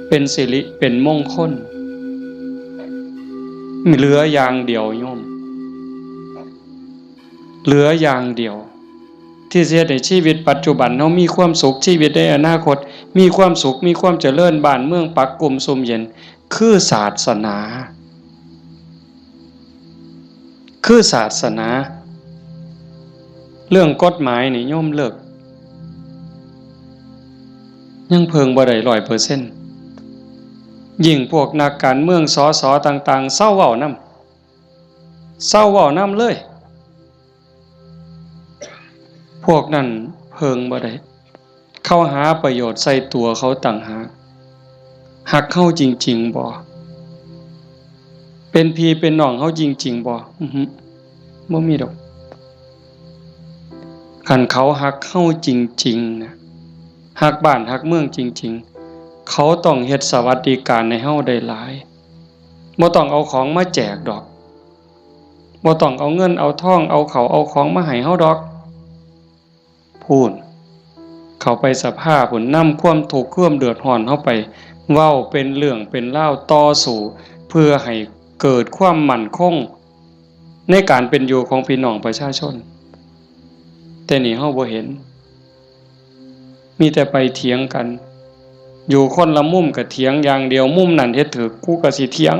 เป็นสิริเป็นมงคลมีเหลืออย่างเดียวโยมเหลืออย่างเดียวที่จะในชีวิตปัจจุบันเรามีความสุขชีวิตในอนาคตมีความสุขมีความเจริญบ้านเมืองปักกลุ่มสุมเย็นคือศาสนาเรื่องกฎหมายนี่โยมเลิกยังเพิงบ่ได้ 100% ยิ่งพวกนักการเมืองสสต่างๆเศร้าเว้านำเลยพวกนั้นเพิงบ่ได้เข้าหาประโยชน์ใส่ตัวเขาต่างหากหักเข้าจริงๆบ่เป็นพี่เป็นน้องเขาจริงๆบ่บ่มีดอกคันเขาหักเข้าจริงๆนะหักบ้านหักเมืองจริงๆเขาต้องเฮ็ดสวัสดิการให้เฮาได้หลายบ่ต้องเอาของมาแจกดอกบ่ต้องเอาเงินเอาทองเอาเขาเอาของมาให้เฮาดอกพูดเขาไปสภาพพุ่นนำความทุกข์ความเดือดร้อนเฮาไปเว้าเป็นเรื่องเป็นราวต่อสู้เพื่อให้เกิดความมั่นคงในการเป็นอยู่ของพี่น้องประชาชนแต่นี่เฮาบ่เห็นมีแต่ไปเถียงกันอยู่คนละมุมก็เถียงอย่างเดียวมุมนั้นเฮ็ดถูกกูก็สิเถียง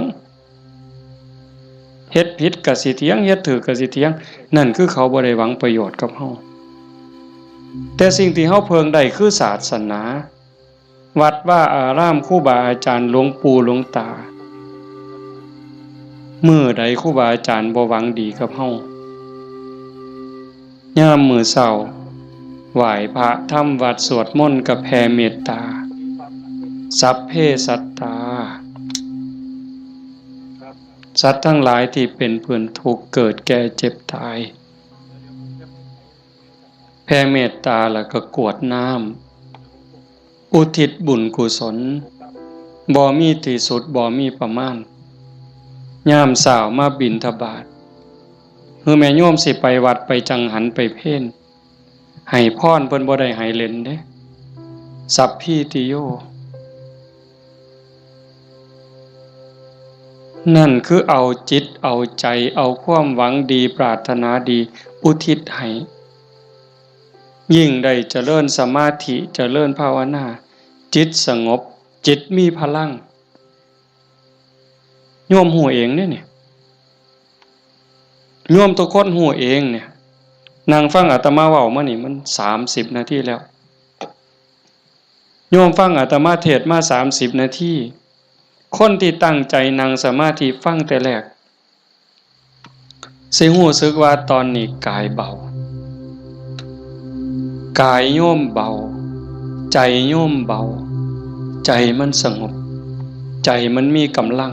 เฮ็ดผิดก็สิเถียงเฮ็ดถูกก็สิเถียงนั่นคือเขาบ่ได้หวังประโยชน์กับเฮาแต่สิ่งที่เฮาเพิงได้คือศาสนาวัดว่าอารามครูบาอาจารย์หลวงปู่หลวงตามื้อใดครูบาอาจารย์บ่หวังดีกับเฮายามมื้อเช้า ไหว้พระทำวัดสวดมนต์กับแผ่เมตตาสัพเพสัตตาสัตว์ทั้งหลายที่เป็นเพื่อนทุกข์เกิดแก่เจ็บตายแผ่เมตตาแล้วก็กรวดน้ำอุทิศบุญกุศลบ่มีที่สุดบ่มีประมาณยามสาวมาบิณฑบาตแม่โยมสิไปวัดไปจังหันไปเพ่นให้พรเพิ่นบ่ได้ให้เล่นเด้สัพพิติโยนั่นคือเอาจิตเอาใจเอาความหวังดีปรารถนาดีอุทิศให้ยิ่งได้เจริญสมาธิเจริญภาวนาจิตสงบจิตมีพลังโยมหูเองเนี่ยโยมทุกคนหูเองเนี่ยนั่งฟังอาตมาเว้ามานี่มัน30 นาทีแล้วโยมฟังอาตมาเทศมา30 นาทีคนที่ตั้งใจนั่งสมาธิฟังแต่แรกสิรู้สึกว่าตอนนี้กายเบากายโยมเบาใจโยมเบาใจมันสงบใจมันมีกำลัง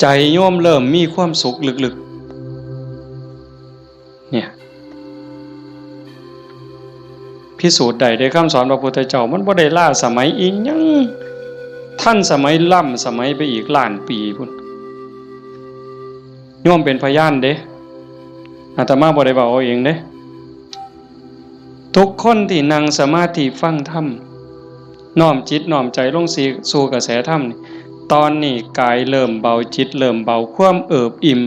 ใจโยมเริ่มมีความสุขลึกๆเนี่ยพิสูจน์ได้คำสอนพระพุทธเจ้ามันบ่ได้ล้าสมัยอีกยังท่านสมัยล้ำสมัยไปอีกล้านปีพุ่นโยมเป็นพยานเด้อาตมาบ่ได้เว้าเอาเองเด้ทุกคนที่นั่งสมาธิฟังธรรมน้อมจิตน้อมใจลงสู่กระแสธรรมตอนนี้กายเริ่มเบาจิตเริ่มเบาความเอิบอิ่ม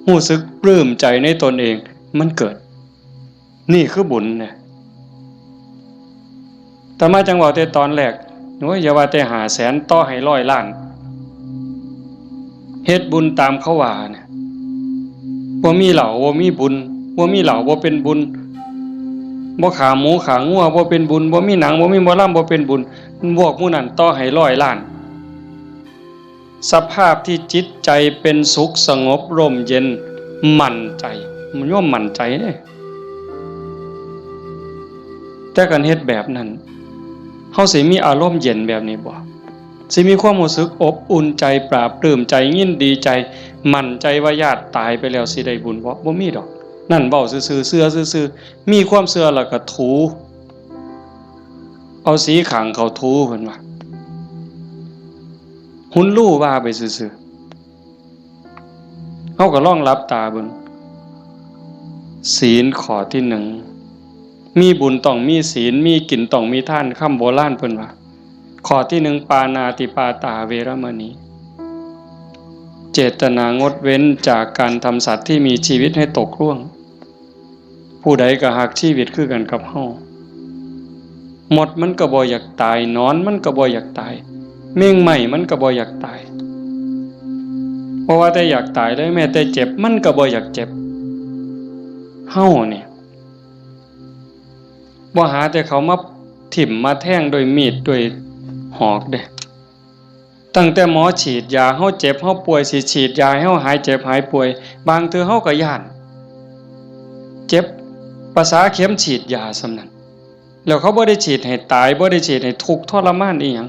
รู้สึกปลื้มใจในตนเองมันเกิดนี่คือบุญเนี่ยแต่มาจังหวะแต่ตอนแรกโอ้ยอย่าว่าแต่500,000ต่อให้100 ล้านเฮ็ดบุญตามเขาว่าเนี่ยบ่มีเหล้าบ่มีบุญบ่มีเหล้าบ่เป็นบุญบ่ขาหมูขางัวบ่เป็นบุญบ่มีหนังบ่มีหมอลำบ่เป็นบุญพวกหมู่นั้นต่อให้100 ล้านสภาพที่จิตใจเป็นสุขสงบร่มเย็นมั่นใจมันย่อมมั่นใจเด้แต่การเฮ็ดแบบนั้นเฮาสิมีอารมณ์เย็นแบบนี้บ่สิมีความรู้สึกอบอุ่นใจปราบปลื้มใจยินดีใจมั่นใจว่าญาติตายไปแล้วสิได้บุญบ่มีดอกนั่นเว้าซื่อๆเชื่อซื่อๆมีความเชื่อแล้วก็ถูเอาสีขางเขาถูเพิ่นว่าหุ่นรู้ว่าไปซื่อๆเฮาก็ลองหลับตาเบิ่งศีลข้อที่1มีบุญต้องมีศีลมีกินต้องมีทานคำโบราณเพิ่นว่าข้อที่1ปานาติปาตาเวรมณีเจตนางดเว้นจากการทำสัตว์ที่มีชีวิตให้ตกล่วงผู้ใดก็ฮักชีวิตคือกันกับเฮาหมดมันก็บ่อยากตายนอนมันก็บ่อยากตายเม่งใหม่มันก็บ่อยากตายเพราะว่าแต่อยากตายเลยแม้แต่เจ็บมันก็บ่อยากเจ็บเฮาเนี่ยบ่หาแต่เขามาถิ่มมาแทงโดยมีดโดยหอกเด้ตั้งแต่หมอฉีดยาเฮาเจ็บเฮาป่วยสิฉีดยาให้เฮาหายเจ็บหายป่วยบางเทื่อเฮาก็ย้านเจ็บภาษาเข็มฉีดยาซำนั้นแล้วเขาบ่ได้ฉีดให้ตายบ่ได้ฉีดให้ทุกข์ทรมานอีหยัง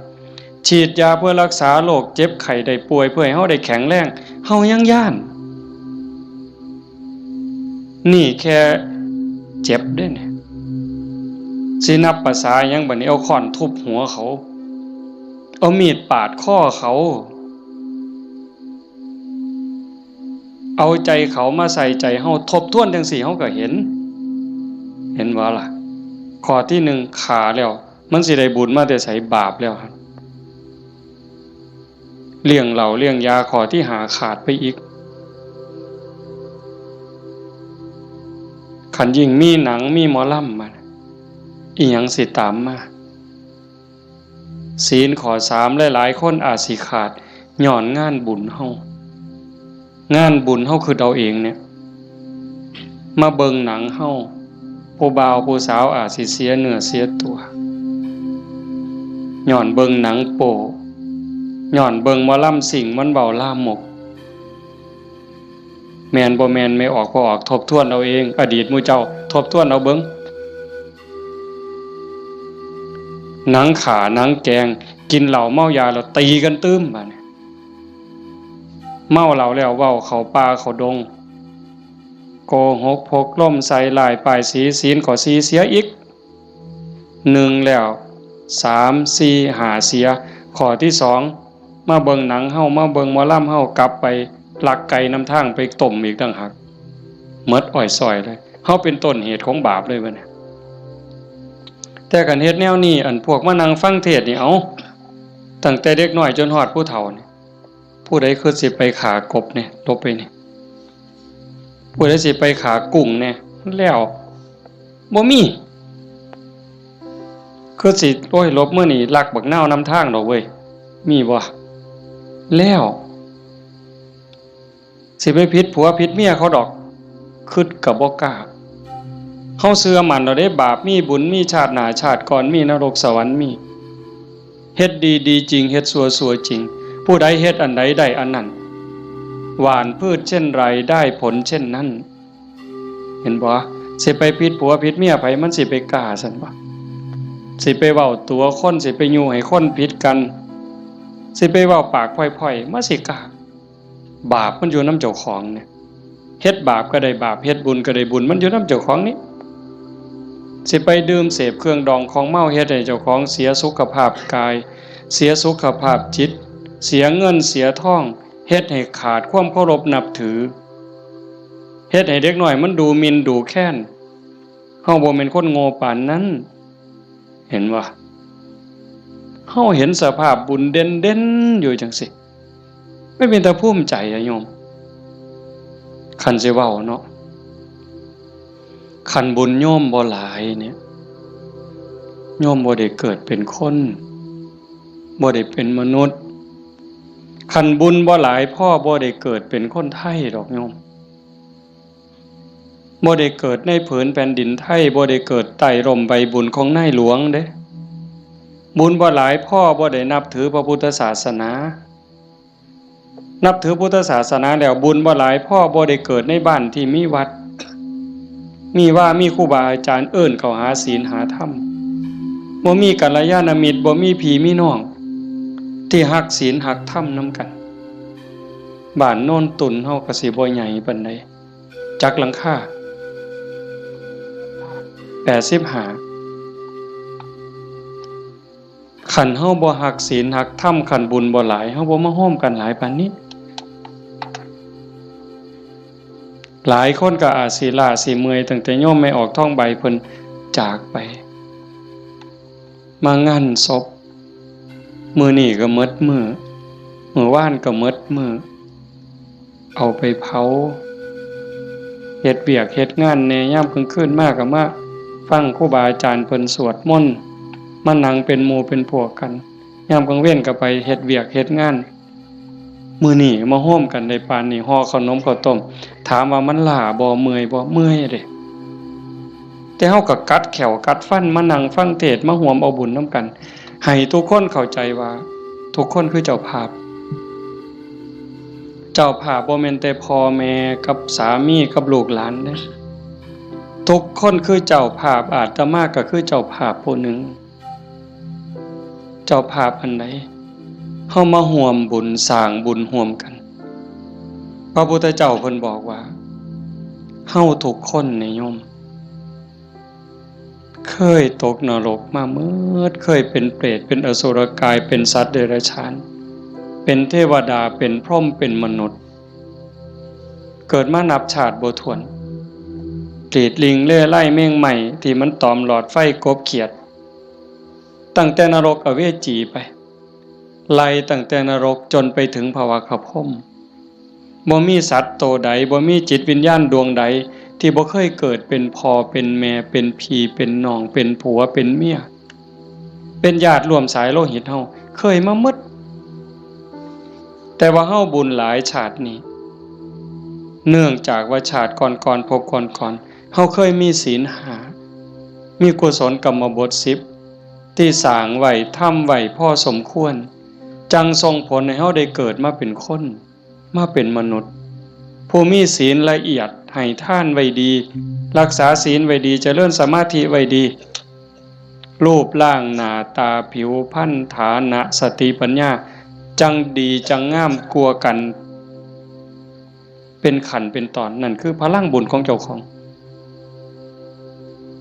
ฉีดยาเพื่อรักษาโรคเจ็บไข้ได้ป่วยเพื่อให้เฮาได้แข็งแรงเฮายังย้านนี่แค่เจ็บเด้เนี่ยสินับภาษาหยังบัดนี้เอาค้อนทุบหัวเขาเอามีดปาดคอเขาเอาใจเขามาใส่ใจเฮาทบทวนจังซี่เฮาก็เห็นว่าล่ะข้อที่1ขาแล้วมันสิได้บุญมาแต่ไสบาปแล้วครับเลี้ยงเหล้าเลี้ยงยาข้อที่5ขาดไปอีกคันยิ่งมีหนังมีหมอลำมาอีหยังสิตามมาศีลข้อ3หลายๆคนอาจสิขาดย้อนงานบุญเฮางานบุญเฮาคือเอาเองเนี่ยมาเบิ่งหนังเฮาผู้บ่าวผู้สาวอาจสิเสียเนื้อเสียตัวย้อนเบิ่งหนังโป๊ย้อนเบิ่งหมอลำสิ่งมันเว้าลามกแม่นบ่แม่นไม่ออกบ่ออกทบทวนเอาเองอดีตหมู่เจ้าทบทวนเอาเบิ่ง หนังขาหนังแกงกินเหล้าเมายาแล้วตีกันตื้มบัดนี้เมาเหล้าแล้วเว้าเข้าป่าเข้าดงโกหกพกล่มใส่ลายป้ายสีศีลก็สีเสียอีก1แล้ว3 4 5เสียข้อที่2มาเบิ่งหนังเฮามาเบิ่งหมอลำเฮากลับไปลักไก่น้ำทางไปต้มอีกต่างหากหมดอ้อยซอยเลยเฮาเป็นต้นเหตุของบาปเลยบัดนี้แต่กันเฮ็ดแนวนี้อันพวกมานั่งฟังเทศน์นี่เอาตั้งแต่เด็กน้อยจนฮอดผู้เฒ่านี่ผู้ใดคือสิไปขากบเนี่ยลบไปนี่ผู้ใดสิไปขากุ้งเนี่ยแล้วบ่มีคือสิโอ้ยลบมื้อนี้ลักบักนาวนำทางดอกเว้ยมีบ่แล้วสิไปผิดผัวผิดเมียเขาดอกคิดก็บ่กล้าเฮาเชื่อมั่นเราได้บาปมีบุญมีชาติหน้าชาติก่อนมีนรกสวรรค์มีเฮ็ดดีดีจริงเฮ็ดชั่วจริงผู้ใดเฮ็ดอันใดได้อันนั้นหว่านพืชเช่นไรได้ผลเช่นนั้นเห็นบ่สิไปผิดผัวผิดเมียไผมันสิไปกล้าซั่นบ่สิไปเว้าตัวคนสิไปยู่ให้คนผิดกันสิไปเว้าปากพล่อยๆมาสิกล้าบาปมันอยู่นำเจ้าของเนี่ยเฮ็ดบาปก็ได้บาปเฮ็ดบุญก็ได้บุญมันอยู่นำเจ้าของนี่สิไปดื่มเสพเครื่องดองของเมาเฮ็ดให้เจ้าของเสียสุขภาพกายเสียสุขภาพจิตเสียเงินเสียทองเฮ็ดให้ขาดความเคารพนับถือเฮ็ดให้เด็กน้อยมันดูหมิ่นดูแค้นเฮาบ่แม่นคนโง่ปานนั้นเห็นบ่เฮาเห็นสภาพบุญเด่นๆอยู่จังซี่ไม่เป็นตาภูมิใจอะโยมคันสิเว้าเนาะคันบุญโยมบ่หลายเนี่ยโยมบ่ได้เกิดเป็นคนบ่ได้เป็นมนุษย์คันบุญบ่หลายพ่อบ่ได้เกิดเป็นคนไทยดอกโยมบ่ได้เกิดในผืนแผ่นดินไทยบ่ได้เกิดใต้ร่มใบบุญของนายหลวงเด้บุญบ่หลายพ่อบ่ได้นับถือพระพุทธศาสนานับถือพุทธศาสนาแล้วบุญบ่หลายพ่อบ่ได้เกิดในบ้านที่มีวัดมีว่ามีครูบาอาจารย์เอิ้นเข้าหาศีลหาธรรมบ่มีกัลยาณมิตรบ่มีพี่มีน้องที่ฮักศีลฮักธรรมนำกันบ้านโน่นตุนเฮาก็สิบ่ใหญ่ปานใดจักหลังคา85คันเฮาบ่ฮักศีลฮักธรรมคันบุญบ่หลายเฮาบ่มาร่วมกันหลายปานนี้หลายคนก็อาจสิล้าสิเมื่อยตั้งแต่โยมไม่ออกท้องใบเพิ่นจากไปมางานศพมื้อนี้ก็หมดมื้อวานก็หมดมื้อเอาไปเผาเฮ็ดเวียกเฮ็ดงานแน่ยามกลางคืนมาก็มาฟังครูบาอาจารย์เพิ่นสวดมนต์มานั่งเป็นหมู่เป็นพวกกันยามกลางเว้นก็ไปเฮ็ดเวียกเฮ็ดงานมื้อนี้มาร่วมกันได้ปานนี้ห่อขนมข้าวต้มถามว่ามันล้าบ่เมื่อยบ่เมื่อยเด้แต่เฮาก็กัดแขวกัดฟันมานั่งฟังเทศน์มาร่วมเอาบุญนำกันให้ทุกคนเข้าใจว่าทุกคนคือเจ้าภาพบ่แม่นแต่พ่อแม่กับสามีกับลูกหลานเด้ทุกคนคือเจ้าภาพอาตมาก็คือเจ้าภาพผู้หนึ่งเจ้าภาพอันใดเฮามาร่วมบุญสร้างบุญร่วมกันพระพุทธเจ้าเพิ่นบอกว่าเฮาทุกคนนี่โยมเคยตกนรกมาเมื่อเคยเป็นเปรตเป็นอสุรกายเป็นสัตว์เดรัจฉานเป็นเทวดาเป็นพรหมเป็นมนุษย์เกิดมานับชาติบ่ถ้วนกรีดลิงเล่ไล่เม่งใหม่ที่มันตอมหลอดไฟกบเขียดตั้งแต่นรกอเวจีไปไล่ตั้งแต่นรกจนไปถึงภวคภพบ่มีสัตว์โตใดบ่มีจิตวิญญาณดวงใดที่บ่เคยเกิดเป็นพ่อเป็นแม่เป็นพี่เป็นน้องเป็นผัวเป็นเมียเป็นญาติร่วมสายโลหิตเฮาเคยมาหมดแต่ว่าเฮาบุญหลายชาตินี้เนื่องจากว่าชาติก่อนๆพบก่อนๆเฮาเคยมีศีล5มีกุศลกรรมบท10ที่สร้างไว้ทำไว้พอสมควรจังส่งผลให้เฮาได้เกิดมาเป็นคนมาเป็นมนุษย์ผู้มีศีลละเอียดให้ทานไว้ดีรักษาศีลไว้ดีเจริญสมาธิไว้ดี รูปร่างหน้าตาผิวพรรณฐานะสติปัญญาจังดีจังงามกลัวกันเป็นขันเป็นตอนนั่นคือพลังบุญของเจ้าของ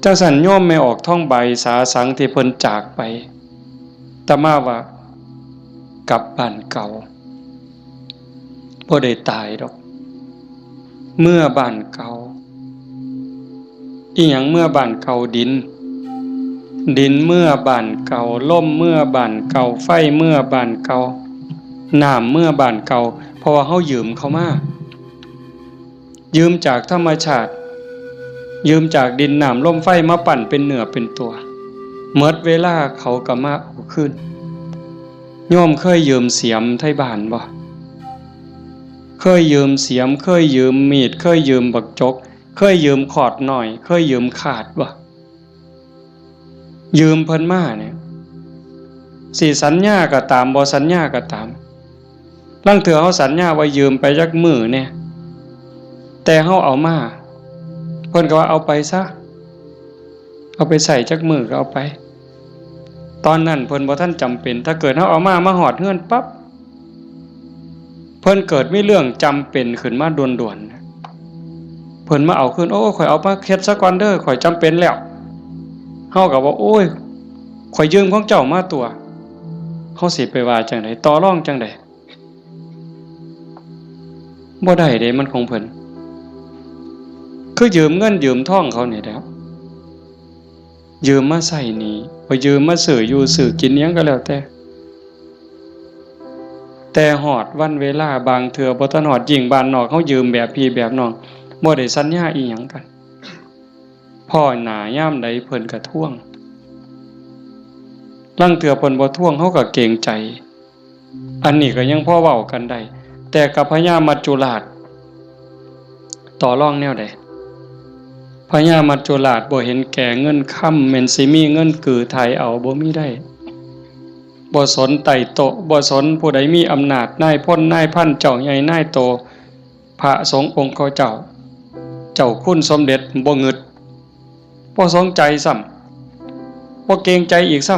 เจ้าสัญโยมไม่ออกท่องใบสาสังที่เพิ่นจากไปแต่มาว่ากลับบ้านเก่าบ่ได้ตายดอกเมื่อบ้านเก่าอีหยังเมื่อบ้านเก่าดินเมื่อบ้านเก่าลมเมื่อบ้านเก่าไฟเมื่อบ้านเก่าน้ำเมื่อบ้านเก่าเพราะว่าเฮายืมเขามายืมจากธรรมชาติยืมจากดินน้ำลมไฟมาปั่นเป็นเนื้อเป็นตัวเมื่อเวลาเขาก็มาเอาคืนโยมเคยยืมเสียมไทบ้านบ่เคยยืมเสียมเคยยืมมีดเคยยืมบักจกเคยยืมขอดหน่อยเคยยืมขาดบ่ยืมเพิ่นมาเนี่ยสิสัญญาก็ตามบ่สัญญาก็ตามลางเทื่อเฮาสัญญาว่ายืมไปจักมื้อเนี่ยแต่เฮาเอามาเพิ่นก็ว่าเอาไปซะเอาไปใส่จักมื้อก็เอาไปตอนนั้นเพิ่นบ่ทันจำเป็นถ้าเกิดเฮาเอามาฮอดเฮือนปั๊บเพิ่นเกิดมีเรื่องจำเป็นขึ้นมาด่วนๆเพิ่นมาเอาคืนโอ้ข่อยเอามาเฮ็ดซะก่อนเด้อข่อยจำเป็นแล้วเฮาก็ว่าโอ้ยข่อยยืมของเจ้ามาตัวเฮาสิไปว่าจังได๋ต่อรองจังได๋บ่ได้เด้มันของเพิ่นคือยืมเงินยืมทองเขานี่แหละยืมมาใช้หนี้บ่ยืมมาซื้ออยู่ซื้อกินหยังก็แล้วแต่ฮอดวันเวลาบางเทื่อบ่ทันฮอดยิ่งบ้านนอกเฮายืมแบบพี่แบบน้องบ่ได้สัญญาอีหยังกันพ่อหน้ายามใดเพิ่นก็ทวงลางเทื่อเพิ่นบ่ทวงเฮาก็เกรงใจอันนี้ก็ยังพอเว้ากันได้แต่กับพญามัจจุราชต่อรองแนวใดพญามัจจุราชบ่เห็นแก่เงินค่ำแม่นสิมีเงินกือไทยเอาบ่มีได้บ่สนไต่โตบ่สนผู้ใดมีอำนาจนายพลนายพันเจ้าใหญ่นายโตพระสงฆ์องค์เจ้าคุณสมเด็จบ่งึดบ่สนใจซ้ำบ่เกรงใจอีกซ้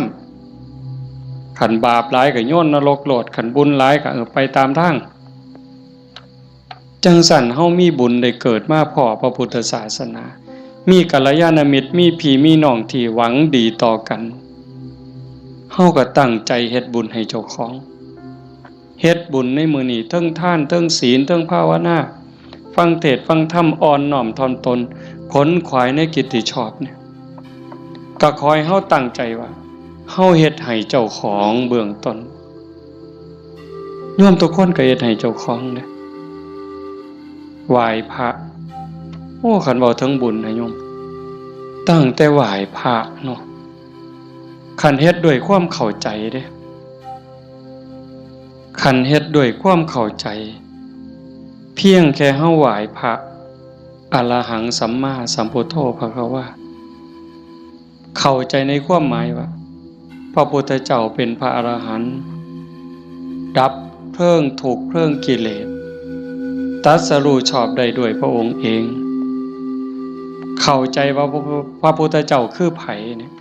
ำขันบาปหลายก็โยนนรกโลดขันบุญหลายก็ไปตามทางจังสั่นเฮามีบุญได้เกิดมาพ้อพระพุทธศาสนามีกัลยาณมิตรมีพี่มีน้องที่หวังดีต่อกันเฮาก็ตั้งใจเฮ็ดบุญให้เจ้าของเฮ็ดบุญในมื้อนี้เทิงทานเทิงศีลเทิงภาวนาฟังเทศน์ฟังธรรมอ่อนน้อมถ่อมตนขนขวายในกิตติชอบเนี่ยก็ขอให้เฮาตั้งใจว่าเฮาเฮ็ดให้เจ้าของเบื้องต้นโยมทุกคนก็เฮ็ดให้เจ้าของเด้ไหว้พระโอ้คันเว้าถึงบุญนะโยมตั้งแต่ไหว้พระเนาะคันเฮ็ดด้วยความเข้าใจเด้คันเฮ็ดด้วยความเข้าใจเพียงแค่เฮาไหว้พระอรหังสัมมาสัมพุทโธภควาเข้าใจในความหมายว่าพระพุทธเจ้าเป็นพระอรหันต์ดับเพลิงทุกข์เพลิงกิเลสตรัสรู้ชอบได้ด้วยพระองค์เองเข้าใจว่าพระพุทธเจ้าคือไผเนี่ย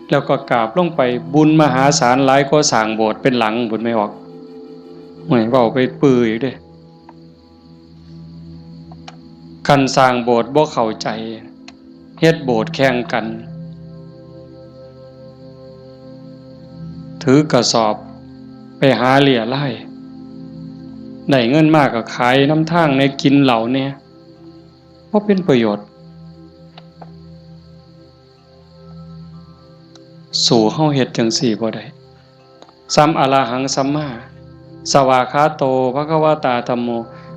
แล้วก็กราบลงไปบุญมหาศาลหลายกว่าสร้างโบสถ์เป็นหลังบุญไม่ออกเหมือนเว้าไปปื้ออีกเด้คันสร้างโบสถ์บ่เข้าใจเฮ็ดโบสถ์แข่งกันถือกระสอบไปหาเหลี่ยไล่ได้เงินมากก็ขายน้ำทางในกินเหล่าเนี่ยเพราะเป็นประโยชน์สู่เฮาเฮ็ดจังซี่บ่ได้สัมอรหังสัมมาสวากขาโตภควตาธัมโม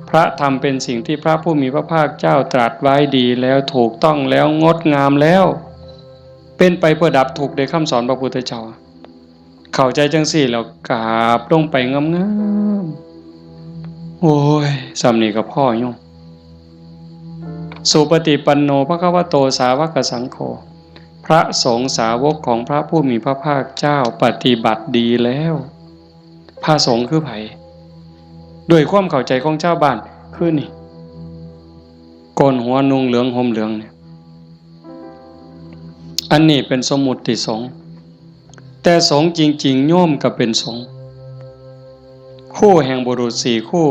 พระธรรมเป็นสิ่งที่พระผู้มีพระภาคเจ้าตรัสไว้ดีแล้วถูกต้องแล้วงดงามแล้วเป็นไปเพื่อดับทุกข์ในคำสอนพระพุทธเจ้าเข้าใจจังซี่แล้วกราบลงไปงามๆโอ้ยสำนี้ก็พ่อโยมสุปฏิปันโนภควโตสาวกสังโฆพระสงฆ์สาวกของพระผู้มีพระภาคเจ้าปฏิบัติดีแล้วพระสงฆ์คือไผด้วยความเข้าใจของชาวบ้านคือนี่โกนหัวนุ่งเหลืองห่มเหลืองเนี่ย อันนี้เป็นสมมุติสงฆ์แต่สงฆ์จริงๆโยมก็เป็นสงฆ์คู่แห่งบุรุษ4คู่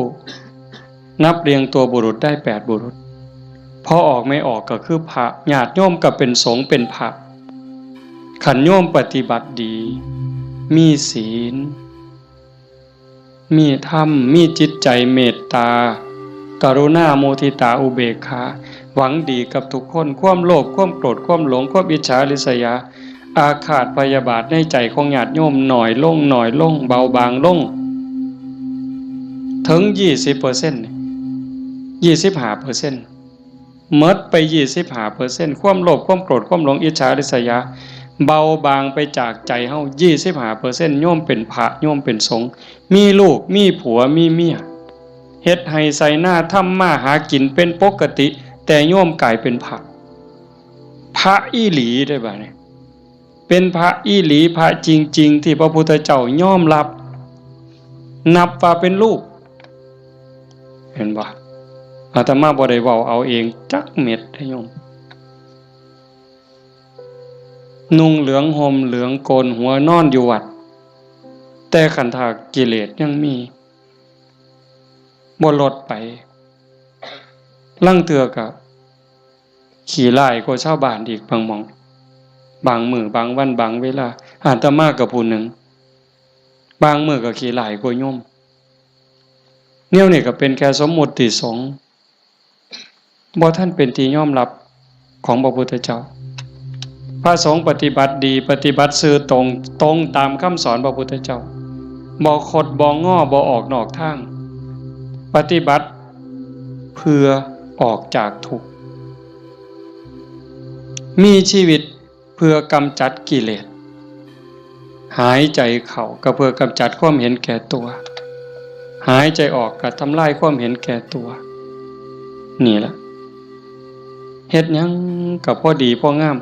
นับเรียงตัวบุรุษได้8บุรุษพอออกไม่ออกก็คือพระญาติโยมก็เป็นสงฆ์เป็นพระขันโยมปฏิบัติดีมีศีลมีธรรมมีจิตใจเมตตากรุณาโมทิตาอุเบกขาหวังดีกับทุกคนความโลภความโกรธความหลงความอิจฉาริษยาอาฆาตพยาบาทในใจของญาติโยมหน่อยลงเบาบางลงถึง 20% 25%หมดไป 25% ความโลภความโกรธความหลงอิจฉาริษยาเบาบางไปจากใจเฮา 25% โยมเป็นพระโยมเป็นสงฆ์มีลูกมีผัวมีเมียเฮ็ดให้ใส่หน้าทำมาหากินเป็นปกติแต่โยมกลายเป็นพระอีหลีได้บ่เนี่ยเป็นพระอีหลีพระจริงๆที่พระพุทธเจ้ายอมรับนับว่าเป็นลูกเห็นบ่อาตมาบ่ได้เว้าเอาเองจักเม็ดให้โยมนุ่งเหลืองห่มเหลืองโกนหัวนอนอยู่วัดแต่ขันธกิเลสยังมีบ่ลดไปลังเทื่อก็ขี้ร้ายกว่าชาวบ้านอีกบางหม้องบางมื้อบางวันบางเวลาอาตมาก็ผู้หนึ่งบางมื้อก็ขี้ร้ายกว่าโยมแนวนี้ก็เป็นแค่สมมุติสงฆ์บ่ท่านเป็นที่ยอมรับของพระพุทธเจ้าพระสงฆ์ปฏิบัติดีปฏิบัติซื่อตรงตามคำสอนพระพุทธเจ้าบ่คดบ่ง้อบ่ออกนอกทางปฏิบัติเพื่อออกจากทุกข์มีชีวิตเพื่อกำจัดกิเลสหายใจเข้าก็เพื่อกำจัดความเห็นแก่ตัวหายใจออกก็ทำลายความเห็นแก่ตัวนี่แหละเฮ็ดหยังก็พอดีพองาม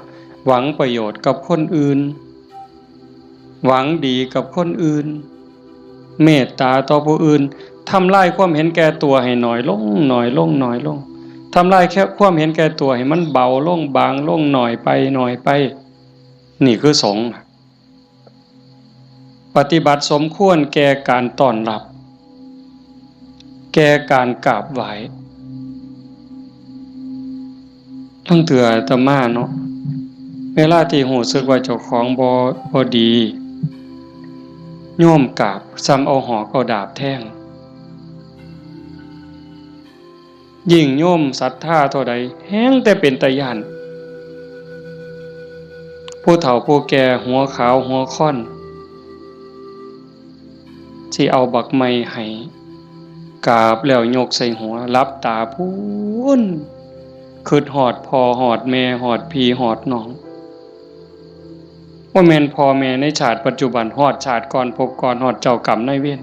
หวังประโยชน์กับคนอื่นหวังดีกับคนอื่นเมตตาต่อผู้อื่นทำลายความเห็นแก่ตัวให้น้อยลงทำลายแค่ความเห็นแก่ตัวให้มันเบาลงบางลงหน่อยไปนี่คือสงฆ์ปฏิบัติสมควรแก่การต้อนรับแก่การกราบไหว้ทั้งเถื่ออาตมาเนาะเวลาที่รู้สึกว่าเจ้าของบ่ดีโยมกราบซ้ำเอาหอกเอาดาบแทงยิ่งโยมศรัทธาเท่าใดแห้งแต่เป็นตาย้านผู้เฒ่าผู้แก่หัวขาวหัวค่อนสิเอาบักไม้ให้กราบแล้วยกใส่หัวลับตาพูนคิดฮอดพ่อฮอดแม่ฮอดพี่ฮอดน้องว่าแม่นพ่อแม่ในชาติปัจจุบันฮอดชาติก่อนพบก่อนฮอดเจ้ากรรมนายเวร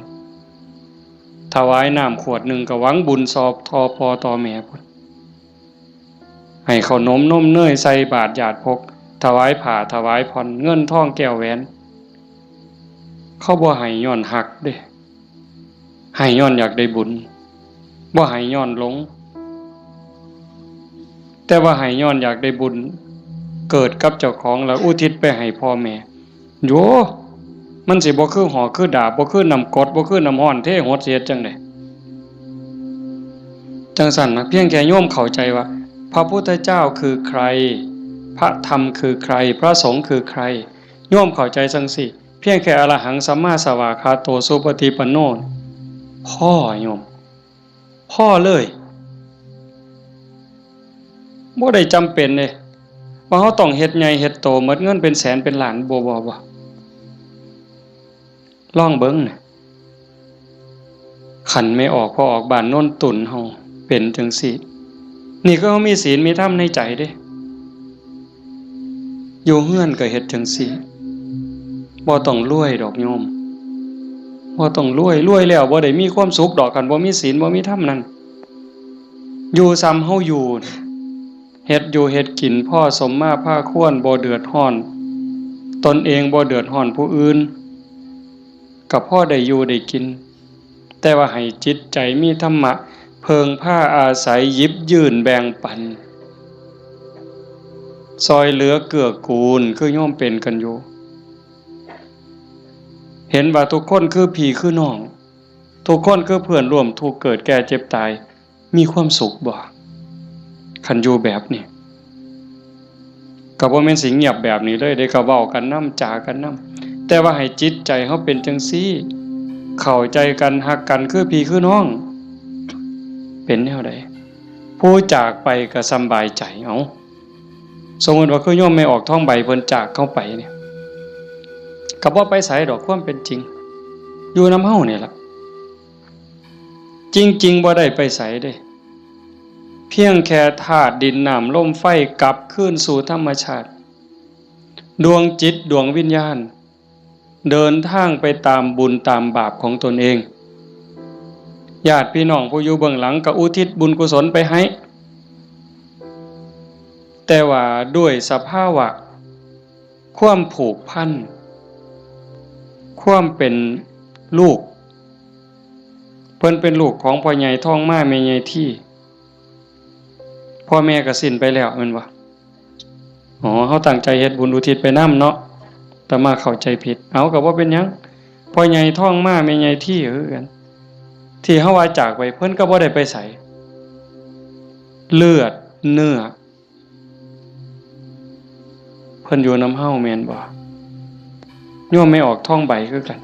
ถวายน้ำขวดหนึ่งก็หวังบุญสอบทอพอต่อแม่พุ่นให้ขนมนมเนยใส่บาตรญาติพกถวายผ้าถวายผ่อนเงินทองแก้วแหวนเขาบ่ให้ย้อนหักเด้ให้ย้อนอยากได้บุญบ่ให้ย้อนหลงแต่ว่าให้ย้อนอยากได้บุญเกิดกับเจ้าของแล้วอุทิศไปให้พ่อแม่โยมันสิบ่คือหอกคือดาบบ่คือน้ำกรดบ่คือน้ำร้อนเทหดเสียจังได๋จังสั่นนะเพียงแค่โยมเข้าใจว่าพระพุทธเจ้าคือใครพระธรรมคือใครพระสงฆ์คือใครโยมเข้าใจจังสิเพียงแค่อรหังสัมมาสัมพุทธัสสะโตสุปฏิปันโนพ่อโยมพ่อเลยบ่ได้จำเป็นเลยว่าเขาต้องเฮ็ดใหญ่เฮ็ดโตหมดเงินเป็นแสนเป็นล้านบ่ลองเบิ่งน่ะขันไม่ออกพอออกบ้านโน่นตุ่นเฮาเป็นจังซี่นี่ก็มีศีลมีธรรมในใจเด้อยู่เฮือนก็เฮ็ดจังซี่บ่ต้องรวยดอกโยมบ่ต้องรวยแล้วบ่ได้มีความสุขดอกคันบ่มีศีลบ่มีธรรมนั่นอยู่ซ้ำเฮาอยู่เฮ็ดอยู่เฮ็ดกินพ่อสมมาภาควรบ่เดือดร้อนตนเองบ่เดือดร้อนผู้อื่นก็พอได้อยู่ได้กินแต่ว่าให้จิตใจมีธรรมะเพิงผ้าอาศัยหยิบยื่นแบ่งปัน ซอยเหลือเกื้อกูลคือโยมเป็นกันอยู่เห็นว่าทุกคนคือพี่คือน้องทุกคนคือเพื่อนร่วมทุกข์เกิดแก่เจ็บตายมีความสุขบ่คันอยู่แบบนี้ก็บ่แม่นสิเงียบแบบนี้เลยได้ก็เว้ากันนำจากันนำแต่ว่าให้จิตใจเฮาเป็นจังซี่เข้าใจกันฮักกันคือพี่คือน้องเป็นแนวใดผู้จากไปก็สำบายใจเอาสมมุติว่าคือโยมไม่ออกท้องใบเพิ่นจากเข้าไปเนี่ยก็บ่ไปไสดอกความเป็นจริงอยู่นำเฮานี่ล่ะจริงๆบ่ได้ไปไสเด้เพียงแค่ธาตุดินน้ำลมไฟกลับคืนสู่ธรรมชาติดวงจิตดวงวิญญาณเดินทางไปตามบุญตามบาปของตนเองญาติพี่น้องผู้อยู่เบื้องหลังก็อุทิศบุญกุศลไปให้แต่ว่าด้วยสภาวะความผูกพันความเป็นลูกเพิ่นเป็นลูกของพ่อใหญ่ท้องมาแม่ใหญ่ที่พ่อแม่ก็สิ้นไปแล้วแม่นบ่อ๋อเฮาตั้งใจเฮ็ดบุญอุทิศไปนำเนาะแต่มาเข้าใจผิดเอาก็บ่เป็นหยังพ่อใหญ่ท้องมาแม่ใหญ่ที่คือกันที่เฮาว่าจากไปเพิ่นก็บ่ได้ไปไสเลือดเนื้อเพิ่นอยู่นำเฮาแม่นบ่โยมไม่ออกท้องใบคือกัน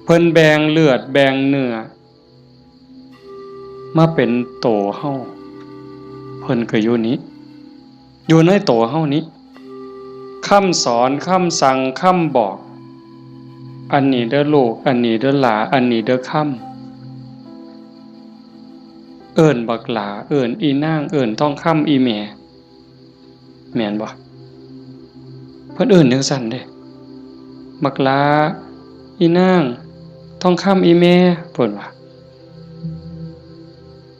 เพิ่นแบ่งเลือดแบ่งเนื้อมาเป็นโตเฮาเพิ่นก็อยู่นี้อยู่ในโตเฮานี้คำสอนคำสั่งคำบอกอันนี้เด้อลูกอันนี้เด้อหลาอันนี้เด้อคำเอิ้นบักหลาเอิ้นอีนางเอิ้นทองคำอีแม่แม่นบ่เพิ่นเอิ้นจังซั่นเด้บักหลาอีนางทองคำอีแม่เพิ่นว่า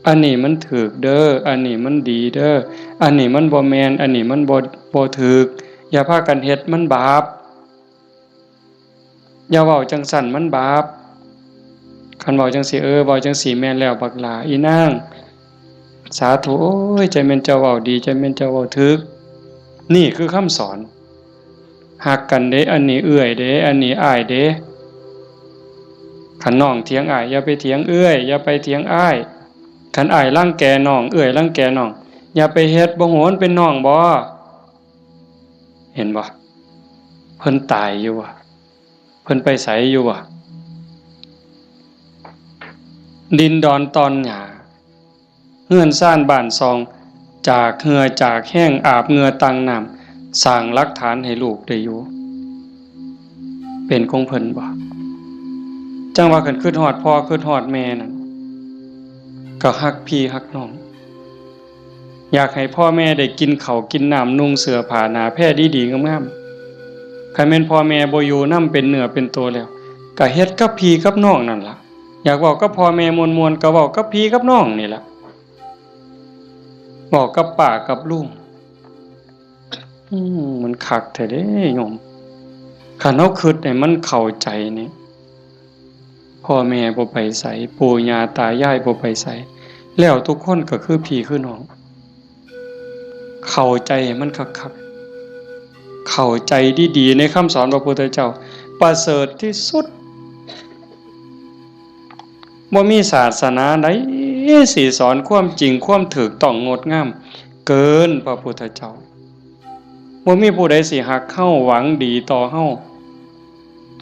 อันนี้มันถูกเด้ออันนี้มันดีเด้ออันนี้มันบ่แม่นอันนี้มันบ่ถูกอย่าพากันเฮ็ดมันบาปอย่าเว้าจังซั่นมันบาปคันเว้าจังซี่เว้าจังซี่แม่นแล้วบักหลาอีนางสาธุโอ้ยใจแม่นเจ้าเว้าดีใจแม่นเจ้าเว้าถูกนี่คือคำสอนฮักกันเด้อันนี้เอื้อยเด้อันนี้อ้ายเด้คันน้องเถียงอ้ายอย่าไปเถียงเอื้อยอย่าไปเถียงอ้ายคันอ้ายรังแกน้องเอื้อยรังแกน้องอย่าไปเฮ็ดบ่โหนเป็นน้องบ่เห็นบ่เพิ่นตายอยู่ว่ะเพิ่นไปไสอยู่ว่ะดินดอนตอนหญ้าเฮือนซ่านบ้านซองจากเหงื่อจากแห้งอาบเหงื่อตังน้ำสร้างหลักฐานให้ลูกได้อยู่เป็นของเพิ่นบ่จังว่าคันคิดฮอดพ่อคิดฮอดแม่นั่นก็ฮักพี่ฮักน้องอยากให้พ่อแม่ได้กินข้าวกินน้ำนุ่งเสื้อผ้าหน้าแพรดีๆงามๆคันแม่นพ่อแม่บ่อยู่นำเป็นเนื้อเป็นตัวแล้วก็เฮ็ดกับพี่กับน้องนั่นล่ะอยากเว้ากับพ่อแม่ม่วนๆก็เว้ากับพี่กับน้องนี่ล่ะเว้ากับป้ากับลุงมันคักแท้เด้โยมคันเฮาคิดให้มันเข้าใจนี่พ่อแม่บ่ไปไสปู่ย่าตายายบ่ไปไสแล้วทุกคนก็คือพี่คือน้องเข้าใจให้มันคักๆเข้าใจดีๆในคำสอนพระพุทธเจ้าประเสริฐที่สุดบ่มีศาสนาใดสิสอนความจริงความถูกต้องงดงามเกินพระพุทธเจ้าบ่มีผู้ใดสิฮักเฮาหวังดีต่อเฮา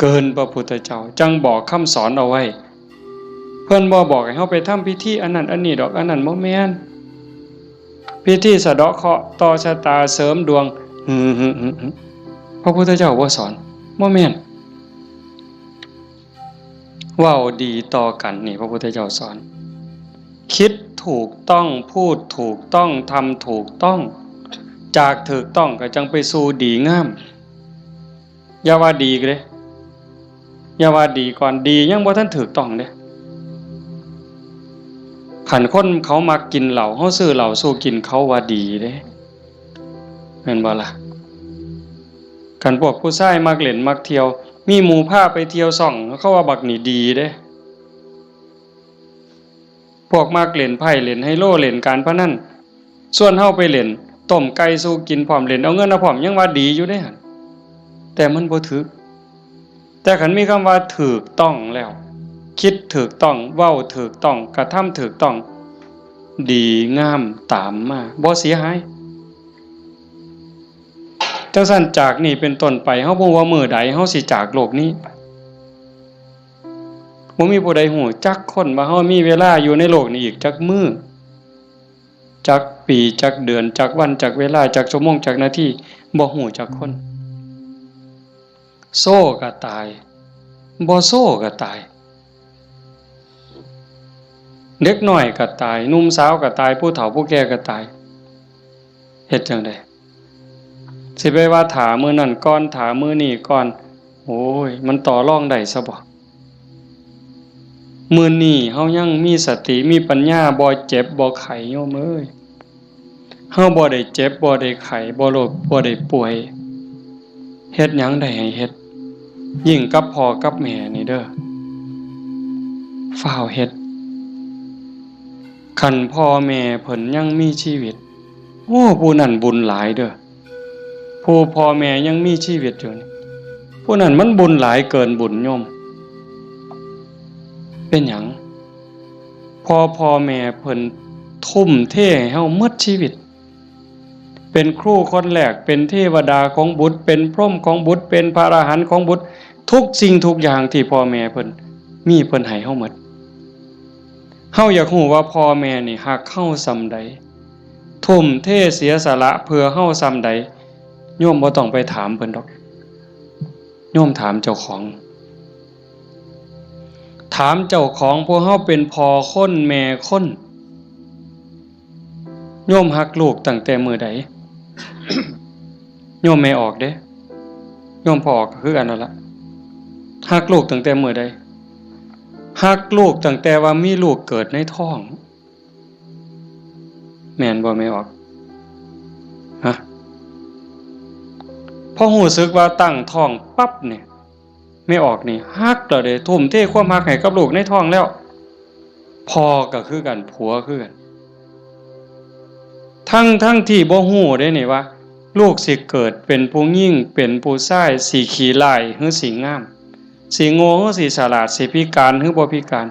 เกินพระพุทธเจ้าจังบอกคำสอนเอาไว้เพิ่นบ่บอกให้เฮาไปทำพิธีอันนั้นอันนี้ดอกอันนั้นบ่แม่นพิธีสะเดาะเคราะห์ต่อชะตาเสริมดวงพระพุทธเจ้าบ่สอนบ่แม่นเว้าดีต่อกันนี่พระพุทธเจ้าสอนคิดถูกต้องพูดถูกต้องทำถูกต้องจากถูกต้องก็จังไปสู่ดีงามอย่าว่าดีเด้อย่าว่าดีก่อนดียังบ่ทันถูกต้องเด้คันคนเขามักกินเหล้าเฮาซื้อเหล้าสู้กินเขาว่าดีเด้แม่นบ่ล่ะคันพวกผู้ชายมักเล่นมักเที่ยวมีหมู่พาไปเที่ยวซ่องเขาว่าบักนี่ดีเด้พวกมักเล่นไพ่เล่นไฮโลเล่นการพนันส่วนเฮาไปเล่น ต้มไก่สู้กินพร้อมเล่นเอาเงินเอาพร้อมยังว่าดีอยู่เด้หั่นแต่มันบ่ถูกแต่คันมีคำว่าถูกต้องแล้วคิดถูกต้องเว้าถูกต้องกระทำถูกต้องดีงามตามมาบ่เสียหายจังซั่นจากนี้เป็นต้นไปเฮาบ่ว่ามื้อใดเฮาสิจากโลกนี้บ่มีผู้ใดฮู้จักคนว่าเฮามีเวลาอยู่ในโลกนี้อีกจักมื้อจักปีจักเดือนจักวันจักเวลาจักชั่วโมงจักนาทีบ่ฮู้จักคนโซ่ก็ตายบ่โซ่ก็ตายเด็กน้อยก็ตายหนุ่มสาวก็ตายผู้เฒ่าผู้แก่ก็ตายเฮ็ดจังได๋สิไปว่าถามื้อนั้นก่อนถามื้อนี้ก่อนโอ้ยมันต่อรองได้ซะบ่มื้อนี้เฮายังมีสติมีปัญญาบ่เจ็บบ่ไข้โยมเอ้ยเฮาบ่ได้เจ็บบ่ได้ไข้บ่โรคบ่ได้ป่วยเฮ็ดหยังได้ให้เฮ็ดยิ่งกับพ่อกับแม่นี่เด้อฟ้าวเฮ็ดคันพ่อแม่เพิ่นยังมีชีวิตโอ้ผู้นั้นบุญหลายเด้อผู้พ่อแม่ยังมีชีวิตอยู่นี่ผู้นั้นมันบุญหลายเกินบุญโยมเป็นหยังพ่อแม่เพิ่นทุ่มเทให้เฮาหมดชีวิตเป็นครูคนแรกเป็นเทวดาของบุตรเป็นพรหมของบุตรเป็นพระอรหันต์ของบุตรทุกสิ่งทุกอย่างที่พ่อแม่เพิ่นมีเพิ่นให้เฮาหมดเฮาอยากรู้ว่าพ่อแม่นี่ฮักเฮาส่ำใดทุ่มเทเสียสละเพื่อเฮาส่ำใดโยมบ่ต้องไปถามเพิ่นดอกโยมถามเจ้าของถามเจ้าของพวกเฮาเป็นพ่อคนแม่คนโยมฮักลูกตั้งแต่มื้อใด โยมไม่ออกเด้โยมพอออกก็คือกันนั่นล่ะฮักลูกตั้งแต่มื้อใดฮักลูกตั้งแต่ว่ามีลูกเกิดในท้องแม่นบ่ไม่ออกฮะพอรู้สึกว่าตั้งท้องปั๊บเนี่ยไม่ออกนี่ฮักแล้วเด้ทุ่มเทความฮักให้กับลูกในท้องแล้วพ่อก็คือกันผัวคือกันทั้งที่บ่ฮู้เด้นี่ว่าลูกสิเกิดเป็นผู้หญิงเป็นผู้ชายสิขี้ร้ายหรือสิงามสิโง่หรือสิฉลาดสิพิการหรือบ่พิการ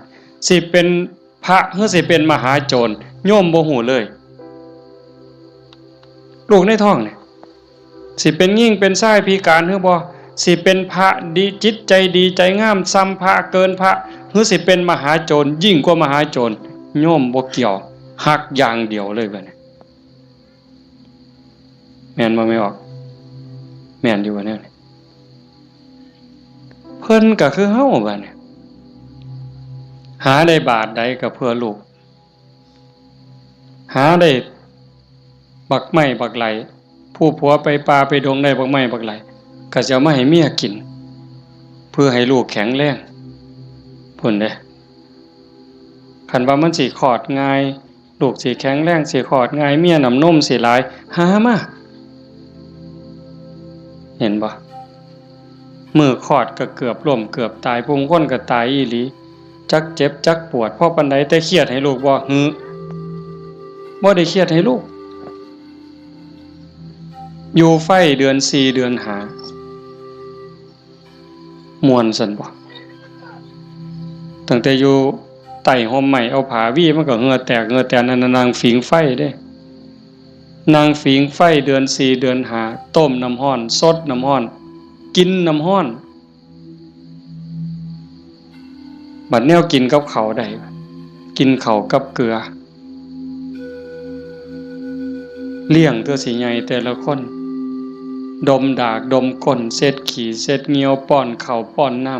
สิเป็นพระหรือสิเป็นมหาโจรโยมบ่ฮู้เลยลูกในท้องนี่สิเป็นหญิงเป็นชายพิการหรือบ่สิเป็นพระดีจิตใจดีใจงามซ้ำพระเกินพระหรือสิเป็นมหาโจรยิ่งกว่ามหาโจรโยมบ่เกี่ยวฮักอย่างเดียวเลยบัดนี้แม่นบ่ไม่ออกแม่นอยู่ว่าแนวนี้เพิ่นก็คือเฮาบัดนี้หาได้บาทใดก็เพื่อลูกหาได้บักไม้บักไหลผู้ผัวไปป่าไปดงได้บักไม้บักไหลก็จะเอามาให้เมียกินเพื่อให้ลูกแข็งแรงพุ่นเด้คันว่ามันสิคลอดง่ายลูกสิแข็งแรงสิคลอดง่ายเมียน้ำนมสิหลายหามาเห็นบ่มือคลอดก็เกือบล้มเกือบตายผู้คนก็ตายอีหลีจักเจ็บจักปวดเพราะปานใดแต่เครียดให้ลูกบ่บ่ได้เครียดให้ลูกอยู่ไฟเดือน4เดือนหามวนซั่นบ่ตั้งแต่อยู่ใต้ห่มไม้เอาผ้าวี่มันก็เหงื่อแตกเหงื่อแตนนั่นนางฝิงไฟเด้นางฝิงไฟเดือน4เดือน5ต้มน้ำร้อนสดน้ำร้อนกินน้ำร้อนบัดแนวกินกับข้าวได้กินข้าวกับเกลือเลี้ยงตัวสิใหญ่แต่ละคนดมดากดมก้นเช็ดขี้เช็ดเหงียวป้อนข้าวป้อนน้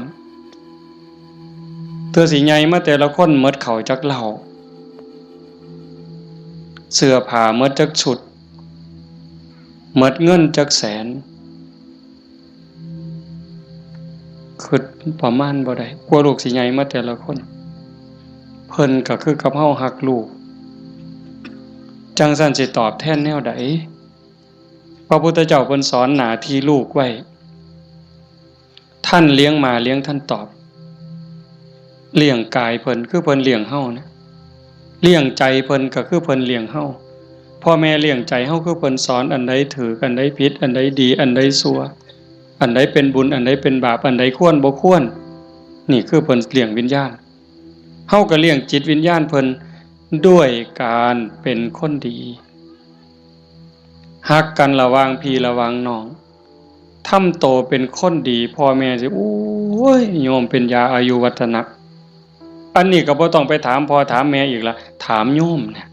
ำตัวสิใหญ่มาแต่ละคนหมดข้าวจักเหล้าเสื้อผ้าหมดจักชุดหมดเงินจักแสนคือประมาณบ่ได้กลัวลูกสิใหญ่มาแต่ละคนเพิ่นก็คือกับเฮาฮักลูกจังซั่นสิตอบแทนแนวใดพระพุทธเจ้าเพิ่นสอนหน้าที่ลูกไว้ท่านเลี้ยงมาเลี้ยงท่านตอบเลี้ยงกายเพิ่นคือเพิ่นเลี้ยงเฮานะเลี้ยงใจเพิ่นก็คือเพิ่นเลี้ยงเฮาพ พ่อแม่เลี้ยงใจเฮาคือเพิ่นสอนอันใดถืออันใดผิดอันใดดีอันใดชั่วอันใดเป็นบุญอันใดเป็นบาปอันใดควรบ่ควรนี่คือเพิ่นเลี้ยงวิญญาณเฮาก็เลี้ยงจิตวิญญาณเพิ่นด้วยการเป็นคนดีฮักกันระหว่างพี่ระหว่างน้องทำโตเป็นคนดีพ่อแม่สิโอ้ยโยมเป็นยาอายุวัฒนะอันนี้ก็บ่ต้องไปถามพ่อถามแม่อีกละถามโยมเนี่ย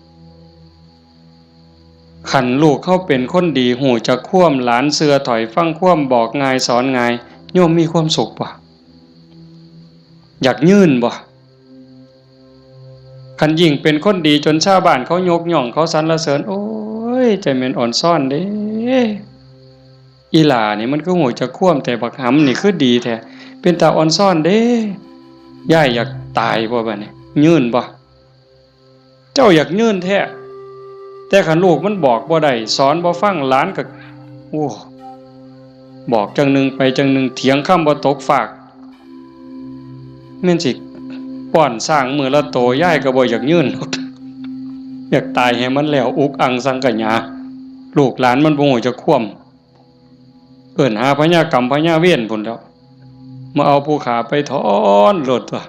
ขันลูกเขาเป็นคนดีหูจะคว่ำหลานเสือถอยฟังคว่ำบอกง่ายสอนง่ายโยมมีความสุขบ่อยากยื่นบ่ขันยิ่งเป็นคนดีจนชาวบ้านเขายกย่องเขาสรรเสริญโอ้ยใจแม่นอ่อนซ่อนเด้อีหล่านี่มันก็หูจะคว่ำแต่บักหำนี่คือดีแท้เป็นตาอ่อนซ่อนเด้ย่ายอยากตายบ่บัดนี้ยื่นบ่เจ้าอยากยื่นแท้แต่ขันลูกมันบอกบ่ได้สอนบ่ฟังหลานก็โอ้บอกจังหนึ่งไปจังหนึ่งเถียงคำบ่ตกฝากแม่นสิป้อนสร้างมือละโตย่ายก็บ่อยากยื่นอยากตายให้มันแล้วอุกอังสังกะญาลูกหลานมันบ่ฮู้จะคว่ำเอิ้นหาพญากรรมพญาเวรพุ่นแล้วมาเอาผู้ขาไปถอนโลดตัว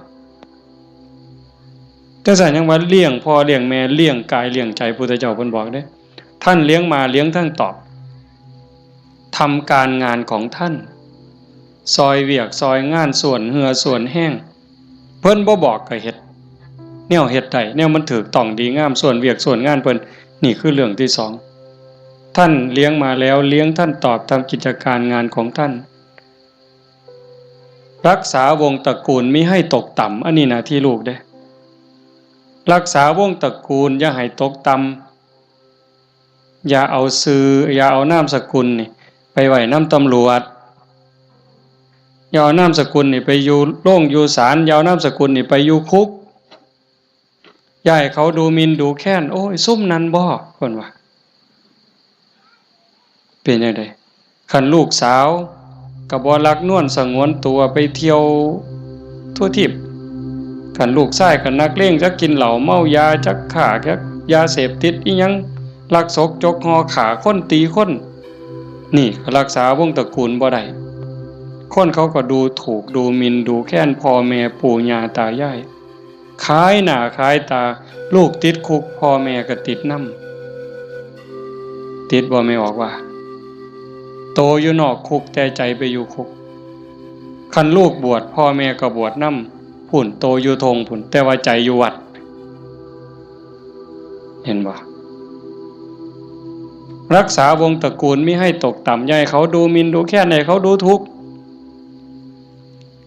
แต่สั่นยังว่าเลี้ยงพ่อเลี้ยงแม่เลี้ยงกายเลี้ยงใจพุทธเจ้าเพิ่นบอกเด้ท่านเลี้ยงมาเลี้ยงทั้งตอบทำการงานของท่านซอยเวียกซอยงานส่วนเหือส่วนแห้งเพิ่นบ่บอกก็เฮ็ดแนวเฮ็ดได้แนวมันถูกต้องดีงามส่วนเวียกส่วนงานเพิ่นนี่คือเรื่องที่สองท่านเลี้ยงมาแล้วเลี้ยงท่านตอบทำกิจการงานของท่านรักษาวงตระกูลมิให้ตกต่ำอันนี้หน้าที่ลูกเด้รักษาวงตระกูลอย่าให้ตกต่ำอย่าเอาชื่ออย่าเอานามสกุลนี่ไปไว้นำตำรวจอย่าเอานามสกุลนี่ไปอยู่โรงอยู่ศาลอย่าเอานามสกุลนี่ไปอยู่คุกอย่าให้เขาดูหมิ่นดูแค้นโอ้ยซุ่มนั้นบ่เพิ่นว่าเป็นจังได๋คันลูกสาวก็บ่รักนวลสงวนตัวไปเที่ยวทั่วทิพย์คันลูกชายก็นักเลงจักกินเหล้าเมายาจักฆ่าจักยาเสพติดอีหยังลักศกจกหอขาคนตีคนนี่ก็รักษาวงตระกูลบ่ได้คนเขาก็ดูถูกดูหมิ่นดูแค้นพ่อแม่ปู่ย่าตายายขายหน้าขายตาลูกติดคุกพ่อแม่ก็ติดนำติดบ่ไม่ออกว่าโตอยู่นอกคุกแต่ใจไปอยู่คุกคันลูกบวชพ่อแม่ก็บวชนำพุ่นโตอยู่ทงพุ่นแต่ว่าใจอยู่วัดเห็นบ่รักษาวงตระกูลมิให้ตกต่ำอย่าให้เขาดูหมิ่นดูแค้นให้เขาดูทุกข์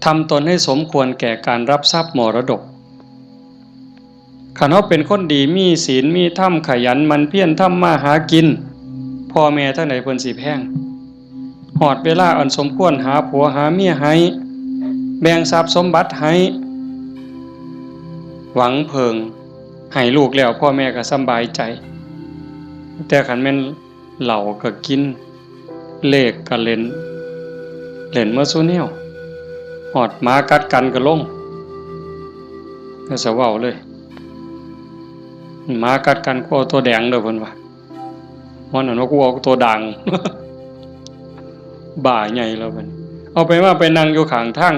ทำตนให้สมควรแก่การรับทรัพย์มรดกคันเฮาเป็นคนดีมีศีลมีธรรมขยันมันเพียรทำมาหากินพ่อแม่ทั้งหลายเพิ่นสิแพงฮอดเวลาอันสมควรหาผัวหาเมียให้แบ่งทรัพย์สมบัติให้หวังเพิงให้ลูกแล้วพ่อแม่ก็สำบายใจแต่คันแม่นเหล้าก็กินเลขก็เล่นมาซุแนวฮอดหมากัดกันก็ลงก็สิเว้าเลยหมากัดกันกูเอาตัวแดงเด้อเพิ่นว่ามันนั่นว่ากูเอาตัวด่าง บ่าใหญ่แล้วเพิ่นเอาไปว่าไปนั่งอยู่ข้างทาง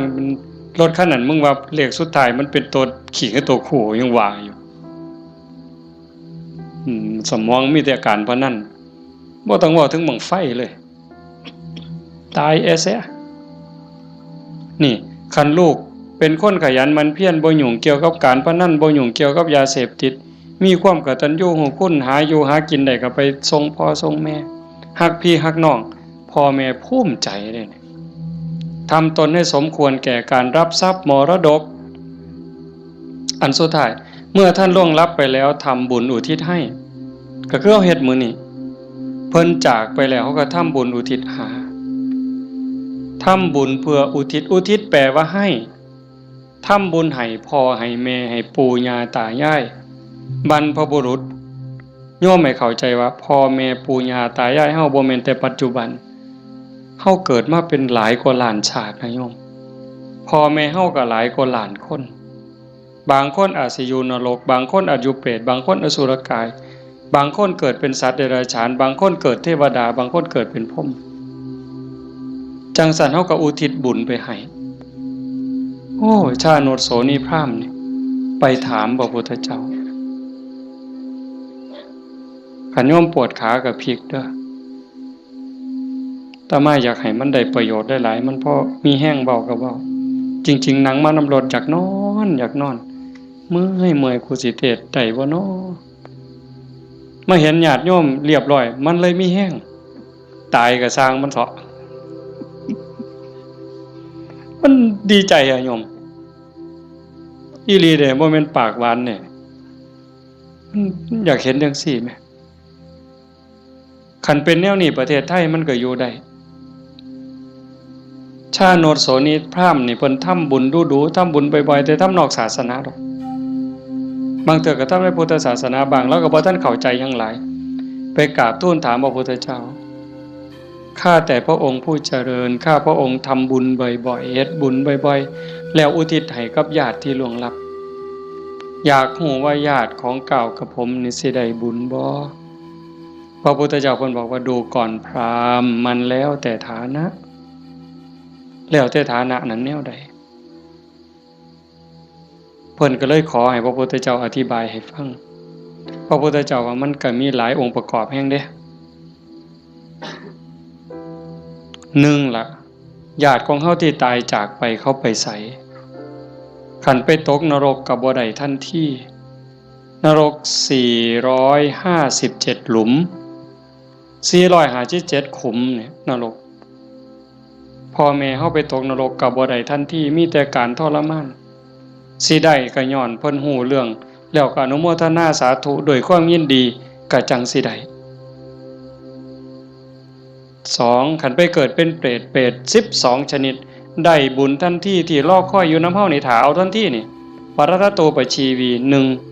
รถคันนั้นมึงว่าเลขสุดท้ายมันเป็นตัวขี่กับตัวคู่ยังว่าอยู่สมองมีแต่การพนันบ่ต้องเว้าถึงบังไฟเลยตายแซ่นี่คันลูกเป็นคนขยันมันเพียรบ่ยุ่งเกี่ยวกับการพนันบ่ยุ่งเกี่ยวกับยาเสพติดมีความกตัญญูรู้คุณหาอยู่หากินได้ก็ไปส่งพ่อส่งแม่ฮักพี่ฮักน้องพ่อแม่ภูมิใจเลยทำตนให้สมควรแก่การรับทรัพย์มรดกอันสุดท้ายเมื่อท่านล่วงลับไปแล้วทำบุญอุทิศให้ก็คือเอาเฮ็ดมื้อนี้เพิ่นจากไปแล้วเขาก็ทำบุญอุทิศหาทำบุญเพื่ออุทิศแปลว่าให้ทำบุญให้พ่อให้แม่ให้ปู่ย่าตายายบรรพบุรุษโยมให้เข้าใจว่าพ่อแม่ปู่ย่าตายายเฮาบ่แม่นแต่ปัจจุบันเฮาเกิดมาเป็นหลายกว่าล้านชาตินะโยมพ่อแม่เฮาก็หลายกว่าล้านคนบางคนอาจสิอยู่นรกบางคนอาจอยู่เปรตบางคนอสุรกาย บางคนเกิดเป็นสัตว์เดรัจฉานบางคนเกิดเทวดาบางคนเกิดเป็นพรหมจังสันเฮาก็อุทิศบุญไปให้โอ้ชาโนตโสนีพราหมณ์นี่ไปถามพระพุทธเจ้าขันโยมปวดขากับพริกเด้อแต่มาอยากให้มันได้ประโยชน์ได้หลายมันพอมีแห้งเบาก็เบาจริงๆหนังมานำรดอยากนอนเมื่อยกูสิเทศได้บ่น้อมาเห็นญาติโยมเรียบร้อยมันเลยมีแห้งตายก็สร้างมันเถาะมันดีใจอะโยมอีหลีเด้บ่แม่นปากหวานเนี่ยอยากเห็นจังซี่แหมคันเป็นแนวนี้ประเทศไทยมันก็อยู่ได้ชาโนตโสนีพราหมณ์นี่เพิ่นทำบุญดูๆทำบุญบ่อยๆแต่ทำนอกศาสนาดอกบางเทื่อก็ทำในพุทธศาสนาบางแล้วก็บ่ทันเข้าใจหยังหลายไปกราบทูลถามพระพุทธเจ้าข้าแต่พระองค์ผู้เจริญข้าพระองค์ทำบุญบ่อยๆเฮ็ดบุญบ่อยๆแล้วอุทิศให้กับญาติที่ล่วงลับอยากรู้ว่าญาติของเก่ากับผมนี่สิได้บุญบ่พระพุทธเจ้าเพิ่นบอกว่าดูก่อนพราหมณ์มันแล้วแต่ฐานะแล้วแต่ฐานะนั้นแนวใดเพิ่นก็เลยขอให้พระพุทธเจ้าอธิบายให้ฟังพระพุทธเจ้าว่ามันก็มีหลายองค์ประกอบแห่งเด้1ล่ะญาติของเฮาที่ตายจากไปเขาไปไสคันไปตกนรกก็บ่ได้ทันทีนรก457หลุม457ขุมเนี่ยนรกพ่อแม่เฮาไปตกนรกก็บ่ได้ทันทีมีแต่การทรมานสิได้ก็ย้อนเพิ่นฮู้เรื่องแล้วก็อนุโมทนาสาธุโดยความยินดีก็จังสิได้2คันไปเกิดเป็นเปรต12ชนิดได้บุญทันทีที่รอคอยอยู่นำเฮานี่ถ้าเอาทันทีนี่ปรตโตปชีวี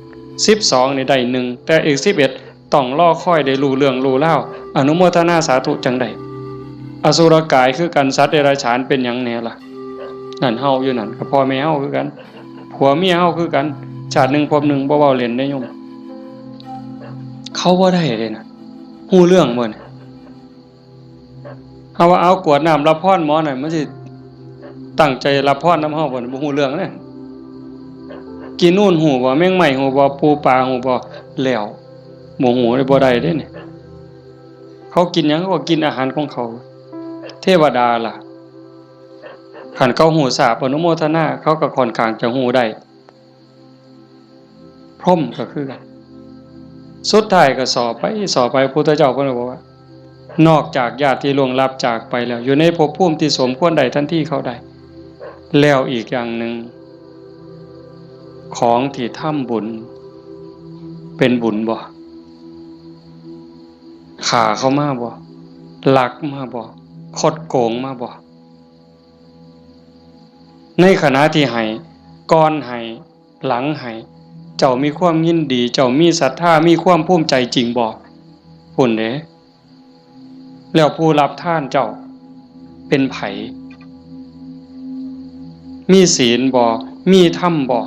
1 12นี่ได้1แต่อีก11ต้องรอคอยได้รู้เรื่องรู้ราวอนุโมทนาสาธุจังได๋อสุรกายคือกันสัตว์เดรัจฉานเป็นหยังแน่ล่ะนั่นเฮาอยู่นั่นก็พ่อแม่เฮาคือกันผัวเมียเฮาคือกันชาติหนึ่งพบหนึ่งบ่เว้าเล่นได้โยมเขาบ่ได้เลยนะฮู้เรื่องบ่เนี่ยเฮาว่าเอากวดน้ำรับพรหมอหน่อยมันสิตั้งใจรับพรนำเฮาบ่บ่ฮู้เรื่องเด้กินนู่นฮู้บ่แมงไหม้ฮู้บ่ปูปลาฮู้บ่แล้วบ่ฮู้ได้บ่ได้เด้นี่เขากินหยังเขาก็กินอาหารของเขาเทวดาล่ะคันเขาฮู้ทราบอนุโมทนาเขาก็ค่อนข้างจะฮู้ได้พรหมก็คือกันสุดท้ายก็สอบไปพุทธเจ้าเพิ่นบอกว่านอกจากญาติที่ล่วงลับจากไปแล้วอยู่ในภพภูมิที่สมควรได้ทันทีเขาได้แล้วอีกอย่างหนึ่งของที่ทำบุญเป็นบุญบ่ฆ่าเขามาบ่ลักมาบ่คดโกงมาบ่ในขณะที่ให้ก่อนให้หลังให้เจ้ามีความยินดีเจ้ามีศรัทธามีความภูมิใจจริงบ่พุ่นเด้แล้วผู้รับทานเจ้าเป็นไผมีศีลบ่มีธรรมบ่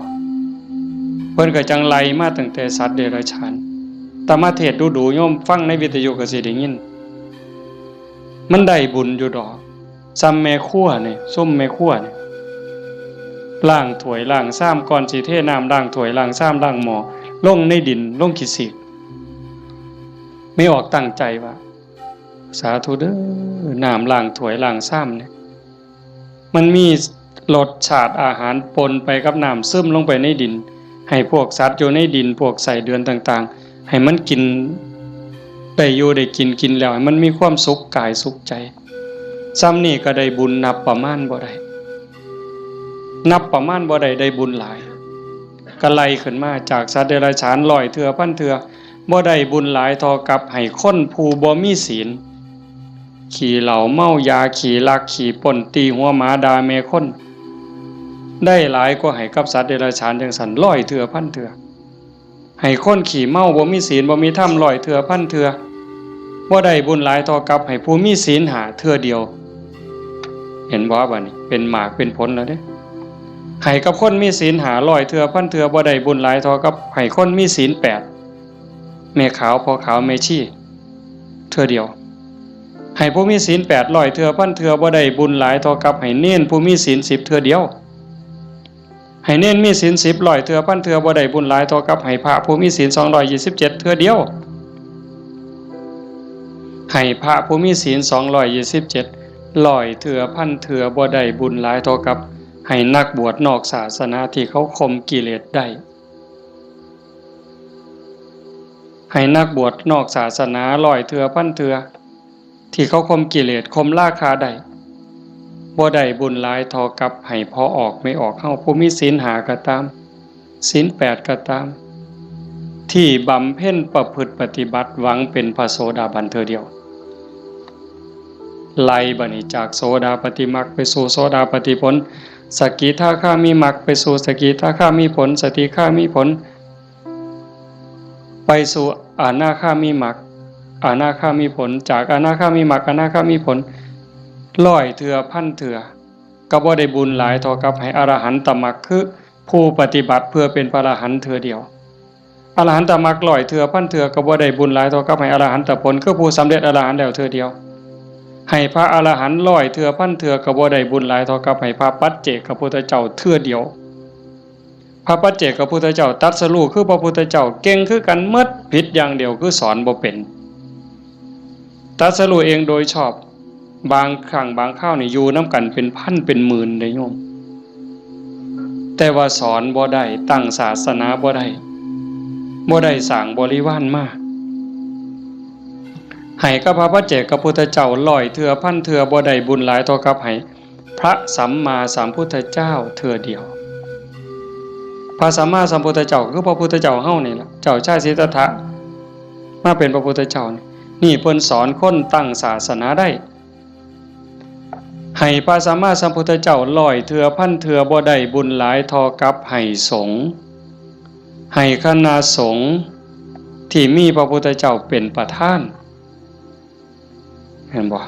เพิ่นก็จังไล่มาตั้งแต่สัตว์เดรัจฉานแต่มาเทศน์ดูๆโยมฟังในวิทยุก็สิได้ยินมันได้บุญอยู่ดอกซ้ำแม่ครัวนี่ส้มแม่ครัวนี่ล้างถ้วยล้างชามก่อนสิเทน้ำล้างถ้วยล้างชามล้างหม้อลงในดินลงขี้ศิกไม่ออกตั้งใจว่าสาธุเด้อน้ำล้างถ้วยล้างชามเนี่ยมันมีรสชาติอาหารปนไปกับน้ำซึมลงไปในดินให้พวกสัตว์อยู่ในดินพวกไส้เดือนต่างๆให้มันกินได้อยู่ได้กินแล้วให้มันมีความสุขกายสุขใจซ้ำนี่ก็ได้บุญนับประมาณบ่ได้ได้บุญหลายก็ไล่ขึ้นมาจากสัตว์เดรัจฉาน100เทื่อพันเทื่อบ่ได้บุญหลายเท่ากับให้คนผู้บ่มีศีลขี่เหล้าเมายาขี่ลักขี่ป่นตีหัวหมาด่าแม่คนได้หลายกว่าให้กับสัตว์เดรัจฉานจังซั่น100เทื่อพันเทื่อให้คนขี่เมาบ่มีศีลบ่มีธรรม100เทื่อพันเทื่อบ่ได้บุญหลายเท่ากับให้ผู้มีศีล5เทื่อเดียวเห็นบ่บัดนี้เป็นหมากเป็นผลแล้วเด้ให้กับคนมีศีล500เทื่อพันเทื่อบ่ได้บุญหลายเท่ากับให้คนมีศีล8 แม่ขาวพ่อขาวแม่ชีเทื่อเดียวให้ผู้มีศีล800เทื่อพันเทื่อบ่ได้บุญหลายเท่ากับให้เน้นผู้มีศีล10เทื่อเดียวให้เน้นมีศีล10ร้อยเทื่อพันเทื่อบ่ได้บุญหลายเท่ากับให้พระผู้มีศีล227เทื่อเดียวให้พระผู้มีศีล227ร้อยเทื่อพันเทื่อบ่ได้บุญหลายเท่ากับให้นักบวชนอกศาสนาที่เขาข่มกิเลสได้ให้นักบวชนอกศาสนาร้อยเทื่อพันเทื่อที่เขาข่มกิเลสข่มราคะได้บ่ได้บุญหลายเท่ากับให้พอออกไม่ออกเฮาผู้มีศีล5ก็ตามศีล8ก็ตามที่บำเพ็ญประพฤติปฏิบัติหวังเป็นพระโสดาบันเทื่อเดียวไล่บัดนี้จากโสดาปัตติมรรคไปสู่โสดาปัตติผลสกิทาคามีมรรคไปสู่สกิทาคามีผลสติคามีผลไปสู่อนาคามีมรรคอนาคามีผลจากอนาคามีมรรคอนาคามีผลร้อยเทื่อพันเทื่อก็บ่ได้บุญหลายเท่ากับให้อรหันตมรรคคือผู้ปฏิบัติเพื่อเป็นพระอรหันต์เทื่อเดียวอรหันตมรรคร้อยเทื่อพันเทื่อก็บ่ได้บุญหลายเท่ากับให้อรหันตผลคือผู้สำเร็จอรหันต์แล้วเทื่อเดียวให้พระอรหันต์ร้อยเทื่อพันเทื่อก็บ่ได้บุญหลายเท่ากับให้พระปัจเจกพุทธเจ้าเทื่อเดียวพระปัจเจกพุทธเจ้าตรัสรู้คือพระพุทธเจ้าเก่งคือกันหมดผิดอย่างเดียวคือสอนบ่เป็นตรัสรู้เองโดยชอบบางครั้งบางคราวนี่อยู่น้ำกันเป็นพันเป็นหมื่นเลยโยมแต่ว่าสอนบ่ได้ตั้งศาสนาบ่ได้สร้างบริวารมาให้กับพระปัจเจกพุทธเจ้าร้อยเทื่อพันเทื่อบ่ได้บุญหลายเท่ากับให้พระสัมมาสัมพุทธเจ้าเทื่อเดียวพระสัมมาสัมพุทธเจ้าคือพระพุทธเจ้าเฮานี่ล่ะเจ้าชายสิทธัตถะมาเป็นพระพุทธเจ้านี่เพิ่นสอนคนตั้งศาสนาได้ให้พระสัมมาสัมพุทธเจ้าร้อยเทื่อพันเทื่อบ่ได้บุญหลายเท่ากับให้สงฆ์ให้คณะสงฆ์ที่มีพระพุทธเจ้าเป็นประธานเห็นบ่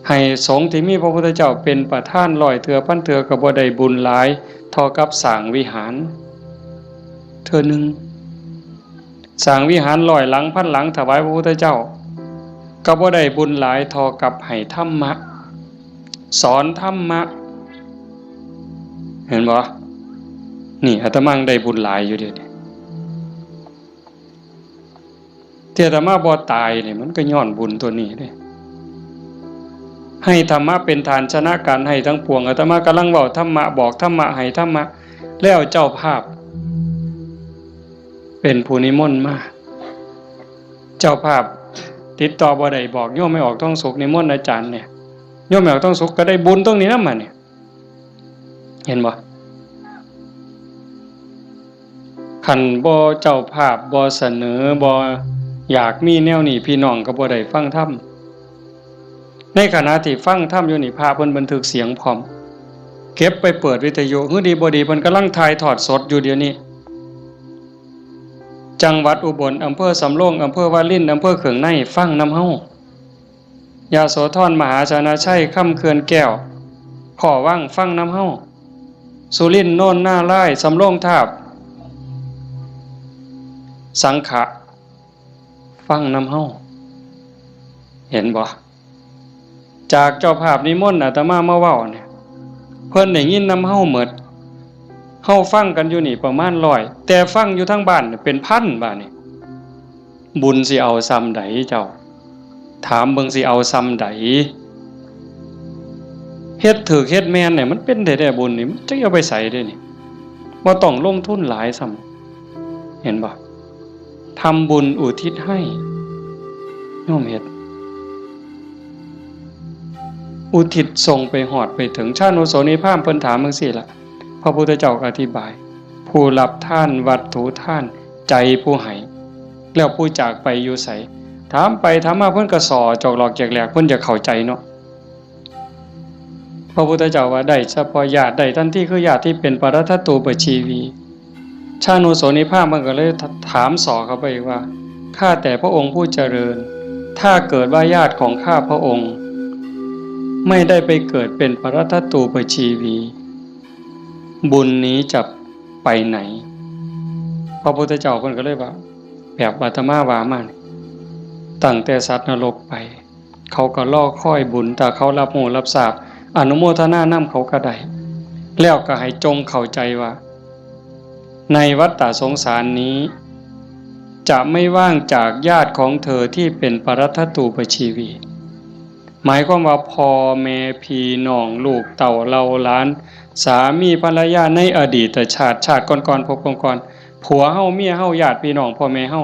ให้สงฆ์ที่มีพระพุทธเจ้าเป็นประธานร้อยเทื่อพันเทื่อก็บ่ได้บุญหลายเท่ากับสร้างวิหารเทื่อนึงสร้างวิหารร้อยหลังพันหลังถวายพระพุทธเจ้าก็บ่ได้บุญหลายเท่ากับให้ธรรมะสอนธรรมะเห็นบ่นี่อาตมาได้บุญหลายอยู่เดี๋ยวนี้ที่อาตมาบ่ตายนี่มันก็ย้อนบุญตัวนี้เด้ให้ธรรมะเป็นฐานชนะการให้ทั้งปวงอาตมากำลังเว้าธรรมะบอกธรรมะให้ธรรมะแล้วเจ้าภาพเป็นผู้นิมนต์มาเจ้าภาพติดต่อบ่ได้บอกโยมไม่ออกต้องสุขนิมนต์อาจารย์เนี่ยโยมไม่ออกต้องสุขก็ได้บุญตรงนี้นำมาเนี่ยเห็นบ่คันบ่เจ้าภาพบ่เสนอบ่อยากมีแนวนี้พี่น้องก็บ่ได้ฟังธรรมในขณะที่ฟังธรรมอยู่นี่พาเพิ่นบันทึกเสียงพร้อมเก็บไปเปิดวิทยุฮือดีบ่ดีเพิ่นกำลังถ่ายทอดสดอยู่เดี๋ยวนี้จังหวัดอุบลอำเภอสำโรงอำเภอวารินอำเภอเขืองในฟังนำเฮายโสธรมหาชนะชัยค่ำเขื่อนแก้วขอว่างฟังนำเฮาสุรินทร์โน่นหน้าไร่สำโรงทาบสังขะฟังนำเฮาเห็นบ่จากเจ้าภาพนิมนต์อาตมามาเว้าเนี่ยเพิ่นได้ยินนำเฮาหมดเฮาฟังกันอยู่นี่ประมาณ100แต่ฟังอยู่ทั้งบ้านเป็นพันบาดนี่บุญสิเอาซ้ำใดเจ้าถามเบิ่งสิเอาซ้ำใดเฮ็ดถูกเฮ็ดแม่นเนี่ยมันเป็นได้บุญนี่มันจะเอาไปใส่ได้นี่บ่ต้องลงทุนหลายซ้ำเห็นบ่ทำบุญอุทิศให้โยมเฮ็ดอุทิศส่งไปหอดไปถึงชาโนโสนิพามเพิ่นถามจังซี่ล่ะพระพุทธเจ้าก็อธิบายผู้รับทานวัตถุทานใจผู้ให้แล้วผู้จากไปอยู่ไสถามไปถามมาเพิ่นก็สอจอกหลอกแจกแหลกเพิ่นจะเข้าใจเนาะพระพุทธเจ้าว่าได้เฉพาะญาติได้ทันทีคือญาติที่เป็นปรัตถตูปชีวีชาโนโสนิพามมันก็เลยถามสอเข้าไปว่าข้าแต่พระองค์ผู้เจริญถ้าเกิดว่าญาติของข้าพระองค์ไม่ได้ไปเกิดเป็นปรัตถตูปชีวีบุญนี้จะไปไหน พระพุทธเจ้าเพิ่นก็เลยว่าแบบอาตมาว่ามาตั้งแต่สัตว์นรกไปเขาก็รอคอยบุญถ้าเขารับรู้รับทราบอนุโมทนานำเขาก็ได้แล้วก็ให้จงเข้าใจว่าในวัฏฏสงสารนี้จะไม่ว่างจากญาติของเธอที่เป็นปรัตถตูปชีวีหมายความว่าพ่อแม่พี่น้องลูกเต่าเราหลานสามีภรรยาในอดีตชาติก่อนๆพบก่อนๆผัวเฮาเมียเฮาญาติพี่น้องพ่อแม่เฮา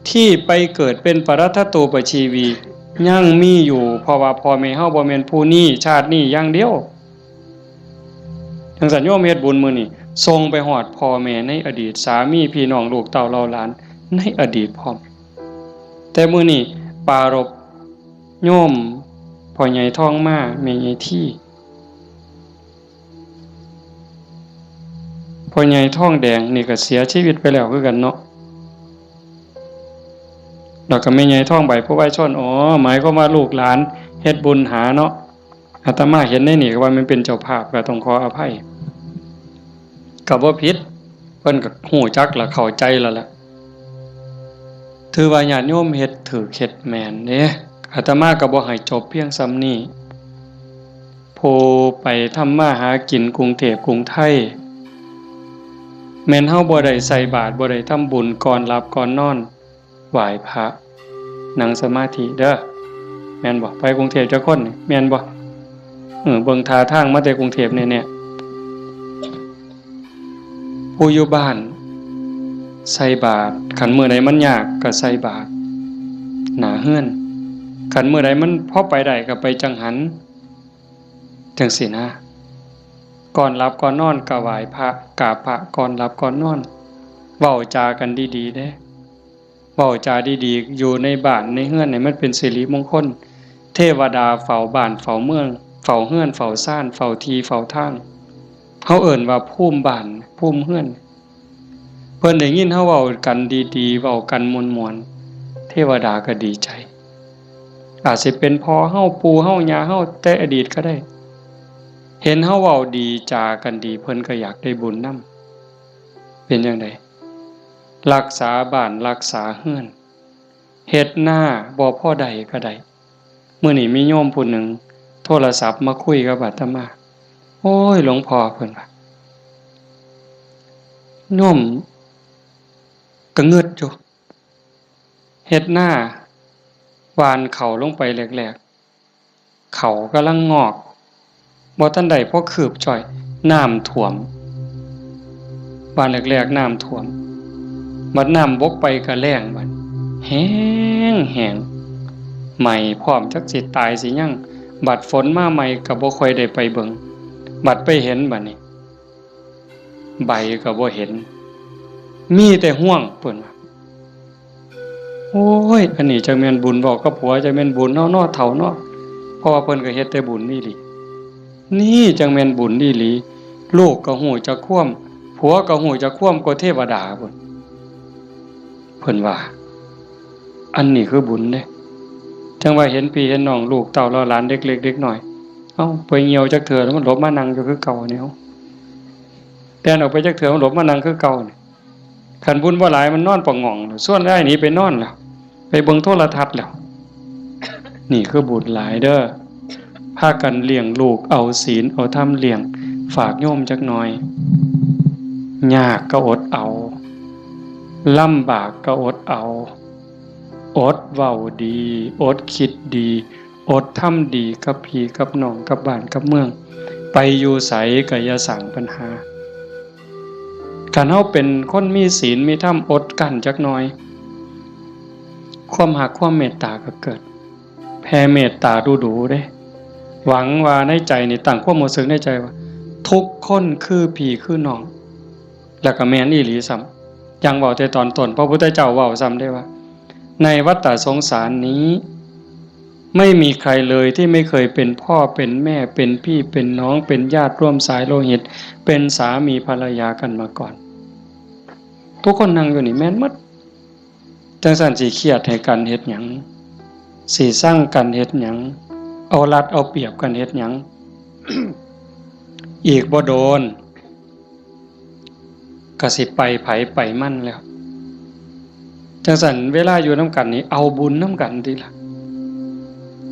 ที่ไปเกิดเป็นปรัตถตูปชีวียังมีอยู่เพราะว่าพ่อแม่เฮาบ่แม่นผู้นี้ชาตินี้อย่างเดียวจังซั่นโยมเฮ็ดบุญมื้อนี้ส่งไปฮอดพ่อแม่ในอดีตสามีพี่น้องลูกเต่าเราหลานในอดีตพร้อมแต่มื้อนี้ปรารภโยมพ่อใหญ่ทองมาแม่ใหญ่ที่พ่อใหญ่ทองแดงนี่ก็เสียชีวิตไปแล้วคือกันเนาะแล้วก็แม่ใหญ่ทองใบผู้ไว้ชนหมายความว่าลูกหลานเฮ็ดบุญหาเนาะอาตมาเห็นในนี่ก็ว่ามันเป็นเจ้าภาพก็ต้องขออภัยก็บ่ผิดเพิ่นก็ฮู้จักและเข้าใจแล้วล่ะถือว่าญาติโยมเฮ็ดถูกเฮ็ดแม่นเด้อาตมาก็บ่ให้จบเพียงส่ำนี้ผู้ไปทำมาหากินกรุงเทพกรุงไทยแม่นเฮาบ่ได้ใส่บาตรบ่ได้ทำบุญก่อนหลับก่อนนอนไหว้พระนั่งสมาธิเด้อแม่นบ่ไปกรุงเทพจักคนนี่แม่นบ่เบิ่งท่าทางมาแต่กรุงเทพแน่ๆผู้อยู่บ้านใส่บาตรคันมื้อใดมันยากก็ใส่บาตรหน้าเฮือนคันมื้อใดมันพอไปได้ก็ไปจังหันจังซี่นะก่อนหลับก่อนนอนก็ไหว้พระกราบพระก่อนหลับก่อนนอนเว้าจากันดีๆเด้เว้าจาดีๆอยู่ในบ้านในเฮือนนี่มันเป็นสิริมงคลเทวดาเฝ้าบ้านเฝ้าเมืองเฝ้าเฮือนเฝ้าซ่านเฝ้าที่เฝ้าทางเฮาเอิ้นว่าภูมิบ้านภูมิเฮือนเพิ่นได้ยินเฮาเว้ากันดีๆเว้ากันม่วนๆเทวดาก็ดีใจอาจสิเป็นพ่อเฮาปู่เฮาย่าเฮาแต่อดีตก็ได้เห็นเฮาเว้าดีจากันดีเพิ่นก็อยากได้บุญนำเป็นจังได๋รักษาบ้านรักษาเฮือนเฮ็ดหน้าบ่พอใดก็ได้มื้อนี้มีโยมผู้หนึ่งโทรศัพท์มาคุยกับอาตมาโอ้ยหลวงพ่อเพิ่นว่าโยมก็งึดอยู่เฮ็ดหน้าหว่านเขาลงไปแหลกๆเขากำลังงอกบ่ทันได้พอคืบจ่อยน้ำท่วมหว่านแหลกๆน้ำท่วมบัดน้ำบกไปก็แล้งบัดแห้งใหม่พร้อมจักสิตายสิยังบัดฝนมาใหม่ก็บ่ค่อยได้ไปเบิ่งบัดไปเห็นบัดนี้ใบก็บ่เห็นมีแต่ห่วงเพิ่นว่าโอ้ยอันนี้จังแม่นบุญบอกกับผัวจังแม่นบุญเนาะเฒ่าเนาะเพราะว่าเพิ่นก็เฮ็ดแต่บุญนี่หลีนี่จังแม่นบุญนี่หลีลูกก็ฮู้จักความผัวก็ฮู้จักความกว่าเทวดาเพิ่นว่าอันนี้คือบุญเด้จังว่าเห็นพี่เห็นน้องลูกเต้าเราหลานเด็กเล็กเด็กน้อยเอ้าไปเหี่ยวจักเทื่อแล้วมันหลบมานั่งอยู่คือเก่านี่เอ้าแต่ออกไปจักเทื่อมันหลบมานั่งคือเก่านี่คันบุญบ่หลายมันนอนปะง่องส่วนได้หนีไปนอนแล้วไปเบิ่งโทรทัศน์แล้วนี่คือบุญหลายเด้อพากันเลี้ยงลูกเอาศีลเอาธรรมเลี้ยงฝากโยมจักหน่อยยากก็อดเอาลำบากก็อดเอาอดเว้าดีอดคิดดีอดทำดีกับพี่กับน้องกับบ้านกับเมืองไปอยู่ไสก็อย่าสร้างปัญหาคันเฮาเป็นคนมีศีลมีธรรมอดกั้นจักหน่อยความรักความเมตตาก็เกิดแผ่เมตตาดูๆเด้หวังว่าในใจนี่ตั้งความรู้สึกในใจว่าทุกคนคือพี่คือน้องแล้วก็แม่นอีหลีซ้ำอย่างเว้าแต่ตอนต้นพระพุทธเจ้าเว้าซ้ำได้ว่าในวัฏฏสงสารนี้ไม่มีใครเลยที่ไม่เคยเป็นพ่อเป็นแม่เป็นพี่เป็นน้องเป็นญาติร่วมสายโลหิตเป็นสามีภรรยากันมาก่อนทุกคนนั่งอยู่นี่แม่นหมดจังซั่นสิเครียดให้กันเฮ็ดหยังสิสร้างกันเฮ็ดหยังเอารัดเอาเปรียบกันเฮ็ดหยัง อีกบ่โดนก็สิไปไผไปมั่นแล้ว จังซั่นเวลาอยู่นำกันนี่เอาบุญนำกันติล่ะ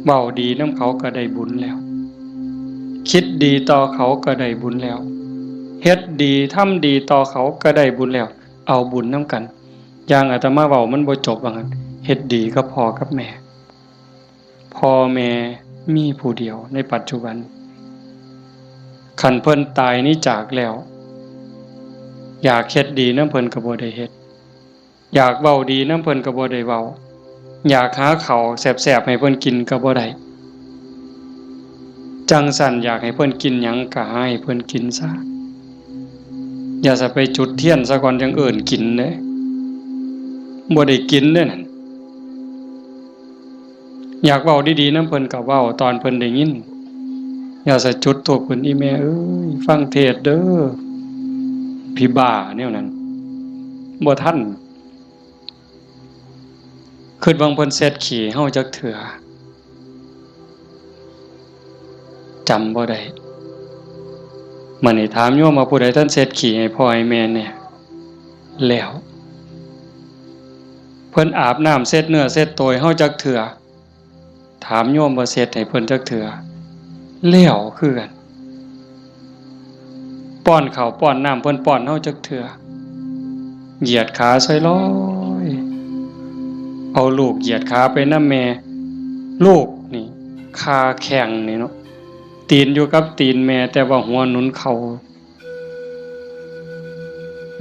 เว้าดีนำเขาก็ได้บุญแล้วคิดดีต่อเขาก็ได้บุญแล้วเฮ็ดดีทำดีต่อเขาก็ได้บุญแล้วเอาบุญนำกันอย่างอาตมาเว้ามันบ่จบว่างั้นเฮ็ดดีกับพ่อกับแม่พ่อแม่มีผู้เดียวในปัจจุบันคันเพิ่นตายนี่จากแล้วอยากเฮ็ดดีนำเพิ่นก็บ่ได้เฮ็ดอยากเว้าดีนำเพิ่นก็บ่ได้เว้าอยากหาข้าวแซ่บๆให้เพิ่นกินก็บ่ได้จังสั่นอยากให้เพิ่นกินหยังก็ให้เพิ่นกินซะอย่าจะไปจุดเทียนซะก่อนจังเอิ้นกินเด้บ่ได้กินเด้นั่นอยากเว้าดีๆนำเพิ่นก็เว้าตอนเพิ่นได้ยินอย่าจะจุดธูปเพิ่นอีแม่เอ้ยฟังเทศเด้อพี่บ้าแนวนั้นบ่ทันคิดว่าเพิ่นเสร็จขี้เฮาจักเทื่อจำบ่ได้มื้อนี้ถามโยมว่าผู้ใดท่านเสร็จขี้ให้พ่อให้แม่เนี่ยแล้วเพิ่นอาบน้ำเสร็จเนื้อเสร็จตัวให้เฮาจักเทื่อถามโยมว่าเสร็จให้เพิ่นจักเทื่อแล้วคือกันป้อนข้าวป้อนน้ำเพิ่นป้อนเฮาจักเทื่อเหยียดขาใส่ร้อยเอาลูกเหยียดขาไปนำแม่ลูกนี่ขาแข็งนี่เนาะตีนอยู่กับตีนแม่แต่ว่าหัวหนุนเข่า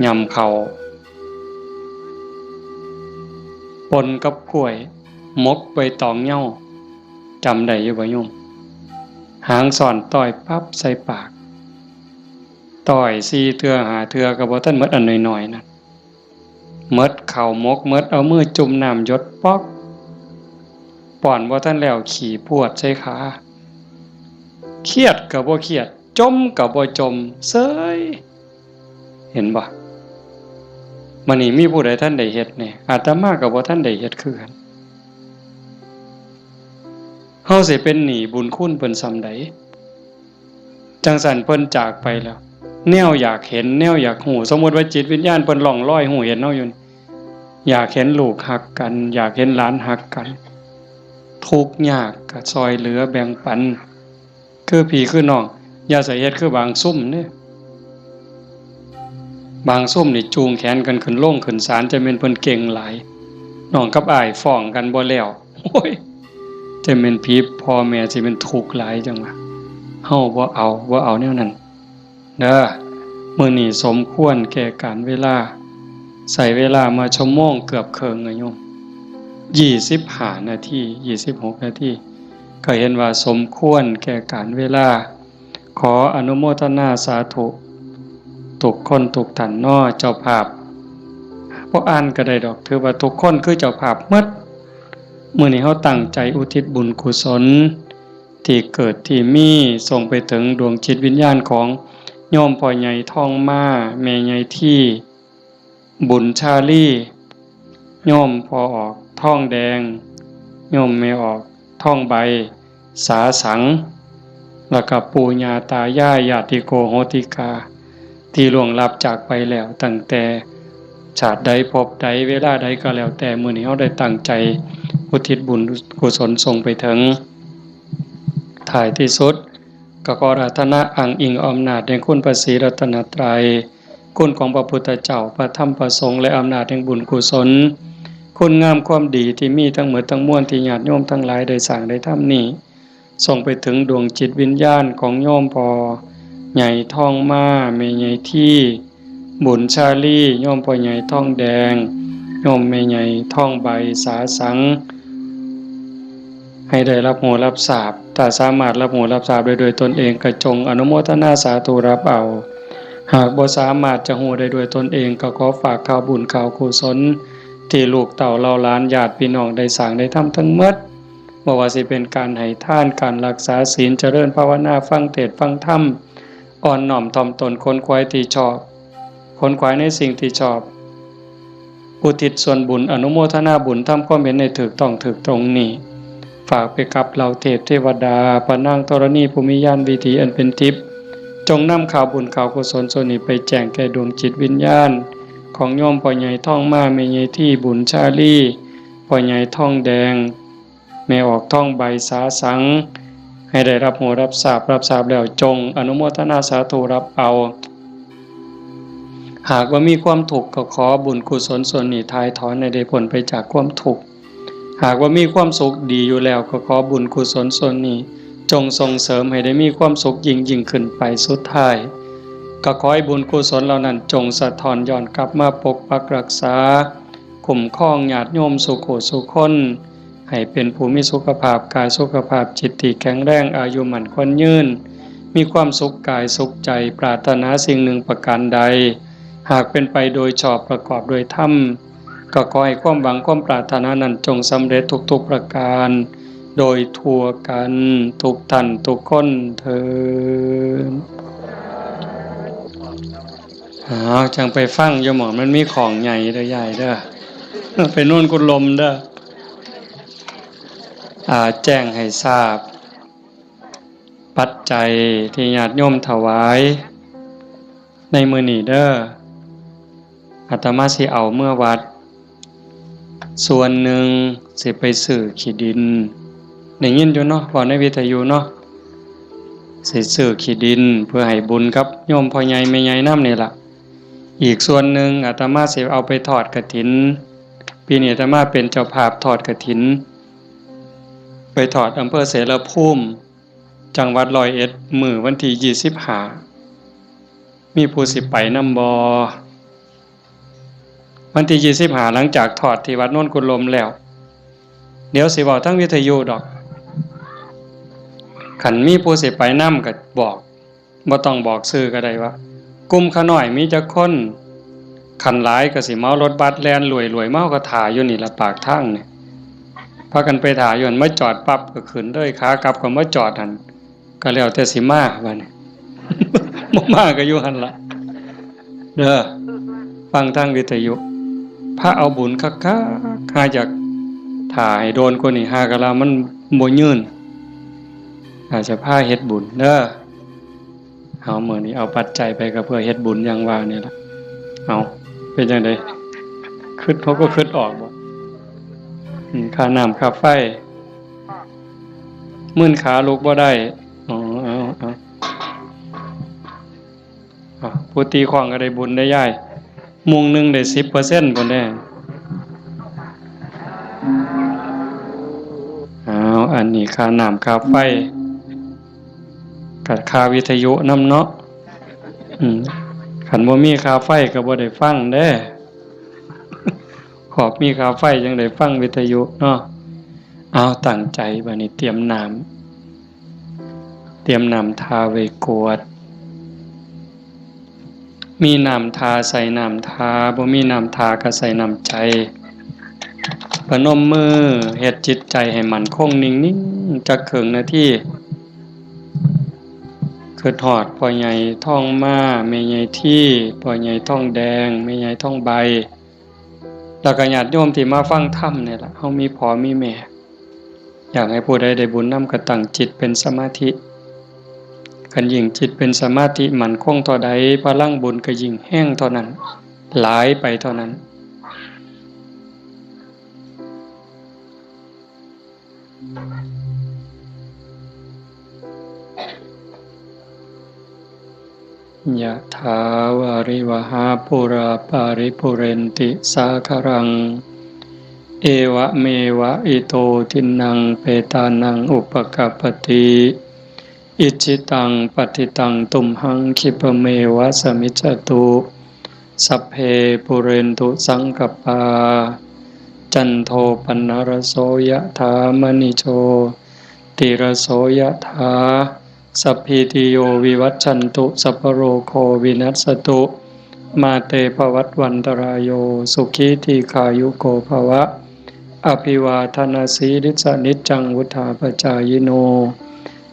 ย่ำเข่าปนกับกล้วยมกใบตองเหย้าจำได้อยู่บ่โยมหางสอนต่อยปั๊บใส่ปากต่อย4เทื่อ5เทื่อก็บ่ทันหมดอันน้อยๆนั่นหมดข้าวมกหมดเอามือจุ่มน้ำหยดป๊อกป้อนบ่ทันแล้วขี่พวดใส่ขาเครียดก็บ่เครียดจมก็บ่จมเซ้ยเห็นบ่มื้อนี้มีผู้ใดท่านได้เฮ็ดแน่อาตมาก็บ่ทันได้เฮ็ดคือกันเฮาสิเป็นหนี้บุญคุณเพิ่นส่ำใดจังซั่นเพิ่นจากไปแล้วแนวอยากเห็นแนวอยากฮู้สมมุติว่าจิตวิญญาณเพิ่นล่องลอยฮู้เห็นเฮาอยู่อยากเห็นลูกฮักกันอยากเห็นหลานฮักกันทุกข์ยากก็ช่วยเหลือแบ่งปันคือพี่คือน้องอย่าใส่เฮ็ดคือบางซุ่มเนี่ยบางซุ่มนี่จูงแขนกันขึ้นลงขึ้นศาลจะเป็นเพิ่นเก่งหลายน้องกับอ้ายฟ้องกันบ่แล้วโอ้ยจะเป็นผีพ่อแม่สิเป็นทุกข์หลายจังว่าเฮาบ่เอาแนวนั้นเด้อมื้อนี้สมควรแก่การเวลาใส่เวลามาชั่วโมงเกือบครึ่งอะโยม25นาที26นาทีก็เห็นว่าสมควรแก่การเวลาขออนุโมทนาสาธุทุกคนทุกท่านน้อเจ้าภาพบ่อ่านก็ได้ดอกถือว่าทุกคนคือเจ้าภาพหมดมื้อนี้เฮาตั้งใจอุทิศบุญกุศลที่เกิดที่มีส่งไปถึงดวงจิตวิญญาณของโยมพ่อใหญ่ทองมาแม่ใหญ่ที่บุญชาลีโยมพ่อออกทองแดงโยมแม่ออกท่องใบสาสังแล้วก็ปู่ย่าตายายญาติโกโหติกาที่ล่วงลับจากไปแล้วตั้งแต่ชาติใดภพใดเวลาใดก็แล้วแต่มื้อนี้เฮาได้ตั้งใจอุทิศบุญกุศลส่งไปถึงท้ายที่สุดก็ขออาราธนาอ้างอิงอำนาจแห่งคุณพระศรีรัตนตรัยคุณของพระพุทธเจ้าพระธรรมพระสงฆ์และอำนาจแห่งบุญกุศลคุณงามความดีที่มีทั้งหมดทั้งมวลที่ญาติโยมทั้งหลายได้สร้างได้ทำนี้ส่งไปถึงดวงจิตวิญญาณของโยมพ่อใหญ่ทองมาแม่ใหญ่ที่บุญชาลีโยมพ่อใหญ่ทองแดงโยมแม่ใหญ่ทองใบสาสังให้ได้รับโหรับทราบถ้าสามารถรับโหรับทราบโดยตนเองก็จงอนุโมทนาสาธุรับเอาหากบ่สามารถจะโหได้ด้วยตนเองก็ขอฝากข่าวบุญข่าวกุศลที่ลูกเต่าเล่าล้านญาติพี่น้องได้สร้างได้ทำทั้งหมดบ่ว่าสิเป็นการให้ทานการรักษาศีลเจริญภาวนาฟังเทศน์ฟังธรรมอ่อนน้อมถ่อมตนค้นคว้าที่ชอบค้นคว้าในสิ่งที่ชอบอุทิศส่วนบุญอนุโมทนาบุญทำความเห็นในถูกต้องถูกตรงนี้ฝากไปกับเหล่าเทพเทวดาพระนางธรณีภูมิญาณวิถีอันเป็นทิพย์จงนำข่าวบุญข่าวกุศลส่วนนี้ไปแจ้งแก่ดวงจิตวิญญาณ ของโยมพ่อใหญ่ท่องมาแม่ใหญ่ที่บุญชาลีพ่อใหญ่ท่องแดงแม่ออกท่องใบสาสังให้ได้รับโหรับทราบแล้วจงอนุโมทนาสาธุรับเอาหากว่ามีความทุกข์ก็ขอบุญกุศลส่วนนี้ทายถอนให้ได้พ้นไปจากความทุกข์หากว่ามีความสุขดีอยู่แล้วก็ขอบุญกุศลส่วนนี้จงส่งเสริมให้ได้มีความสุขยิ่งขึ้นไปสุดท้ายก็ขอให้บุญกุศลเหล่านั้นจงสะท้อนย้อนกลับมาปกปักรักษาคุ้มครองญาติโยมสุขสุขคนให้เป็นผู้มีสุขภาพกายสุขภาพจิตที่แข็งแรงอายุมั่นขวัญยืนมีความสุขกายสุขใจปรารถนาสิ่งหนึ่งประการใดหากเป็นไปโดยชอบประกอบโดยธรรมก็ขอให้ความหวังความปรารถนานั้นจงสำเร็จทุกๆประการโดยทั่วกันทุกท่านทุกคนเถิดจังไปฟังโยมหมอมันมีของใหญ่เด้อใหญ่เด้อไปนู่นกุลมเด้อแจ้งให้ทราบปัจจัยที่ญาติโยมถวายในมื้อนี้เด้ออาตมาสิเอาเมื่อวัดส่วนหนึ่งสิไปซื้อขี้ดินได้ยินอยู่เนาะว่าในวิทยุเนาะสิซื้อขี้ดินเพื่อให้บุญกับโยมพ่อใหญ่แม่ใหญ่นำนี่ล่ะอีกส่วนหนึ่งอาตมาสิเอาไปทอดกฐินปีนี้อาตมาเป็นเจ้าภาพทอดกฐินไปทอดอำเภอเสรภูมิจังหวัด101มื้อวันที่25มีผู้สิไปนำบ่วันที่25หลังจากทอดที่วัดโน่นกุลมแล้วเดี๋ยวสิเว้าทั้งวิทยุดอกคันมีผู้สิไปนำก็บอกบ่ต้องบอกชื่อก็ได้ว่ากลุ่มขาน้อยมีจักคนคันหลายก็สิเมารถบัสแล่นรวยๆเมาก็ถ่าอยู่นี่ละปากทางนี่พากันไปถ่าอยู่หั่นมาจอดปั๊บก็ขึ้นเลยขากลับก็มาจอดหั่นก็แล้วแต่สิมาว่านี่ บ่มาก็อยู่หั่นล่ะเด้อฟังทางวิทยุพระเอาบุญคักๆหาจากถ่าให้โดนกว่านี้หากะลามันบ่ยืนอาจจะพาเฮ็ดบุญเด้อเอามื้อนี้เอาปัจจัยไปก็เพื่อเฮ็ดบุญอย่างว่านี่ล่ะเอาเป็นจังได๋คิดเขาก็คิดออกบ่ค่าน้ำค่าไฟมื้นขาลุกบ่ได้เอาผู้ตีของก็ได้บุญได้ย้ายมุงนึงได้ 10% พุ่นแน่อันนี้ค่าน้ำค่าไฟกับค่าวิทยุนำเนาะคันบ่มีค่าไฟก็บ่ได้ฟังเด้ขอบมีค่าไฟจังได้ฟังวิทยุเนาะเอาตั้งใจบัดนี้เตรียมน้ำทาไว้กวดมีน้ำทาใส่น้ำทาบ่มีน้ำทาก็ใส่น้ำใจพนมมือเฮ็ดจิตใจให้มั่นคงนิ่งๆจักครึ่งนาทีคือทอดพ่อใหญ่ท่องมาแม่ใหญ่ที่พ่อใหญ่ท่องแดงแม่ใหญ่ท่องใบแล้วก็ญาติโยมที่มาฟังธรรมนี่ล่ะเฮามีพ่อมีแม่อยากให้ผู้ใดได้บุญนำก็ตั้งจิตเป็นสมาธิคันยิ่งจิตเป็นสมาธิมั่นคงเท่าใดพลังบุญก็ยิ่งแห้งเท่านั้นหลายไปเท่านั้นยะถาวาริวหาปุราปาริปุเรนติสาคารังเอวะเมวะอิโตทินังเปตานังอุปกัปปติอิจิตังปฏิตังตุมหังคิปเมวะสมิจจตุสัพเพปุเรนตุสังกปาจันโทปนรโสยะถามณิโชติรโสยะถาสัพพิติโยวิวัชชันตุสัพพโรโควินัสสตุมาเตภวัตวันตรายโยสุขีทีขายุโกภวะอภิวาทนาสีริสนิจจังวุธาปจายโน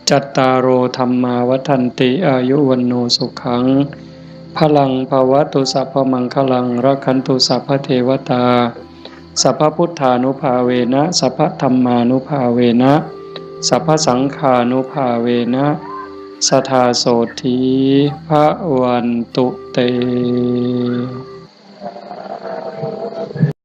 จัตตารโอธรรมาวัฏันติอายุวันโนสุขังพลังภวตุสัพพมังคลังรักขันตุสัพพเทวตาสัพพพุทธานุภาเวนะสัพพธัมมานุภาเวนะสัพพสังฆานุภาเวนะสัทธาโสธีพระวันตุเต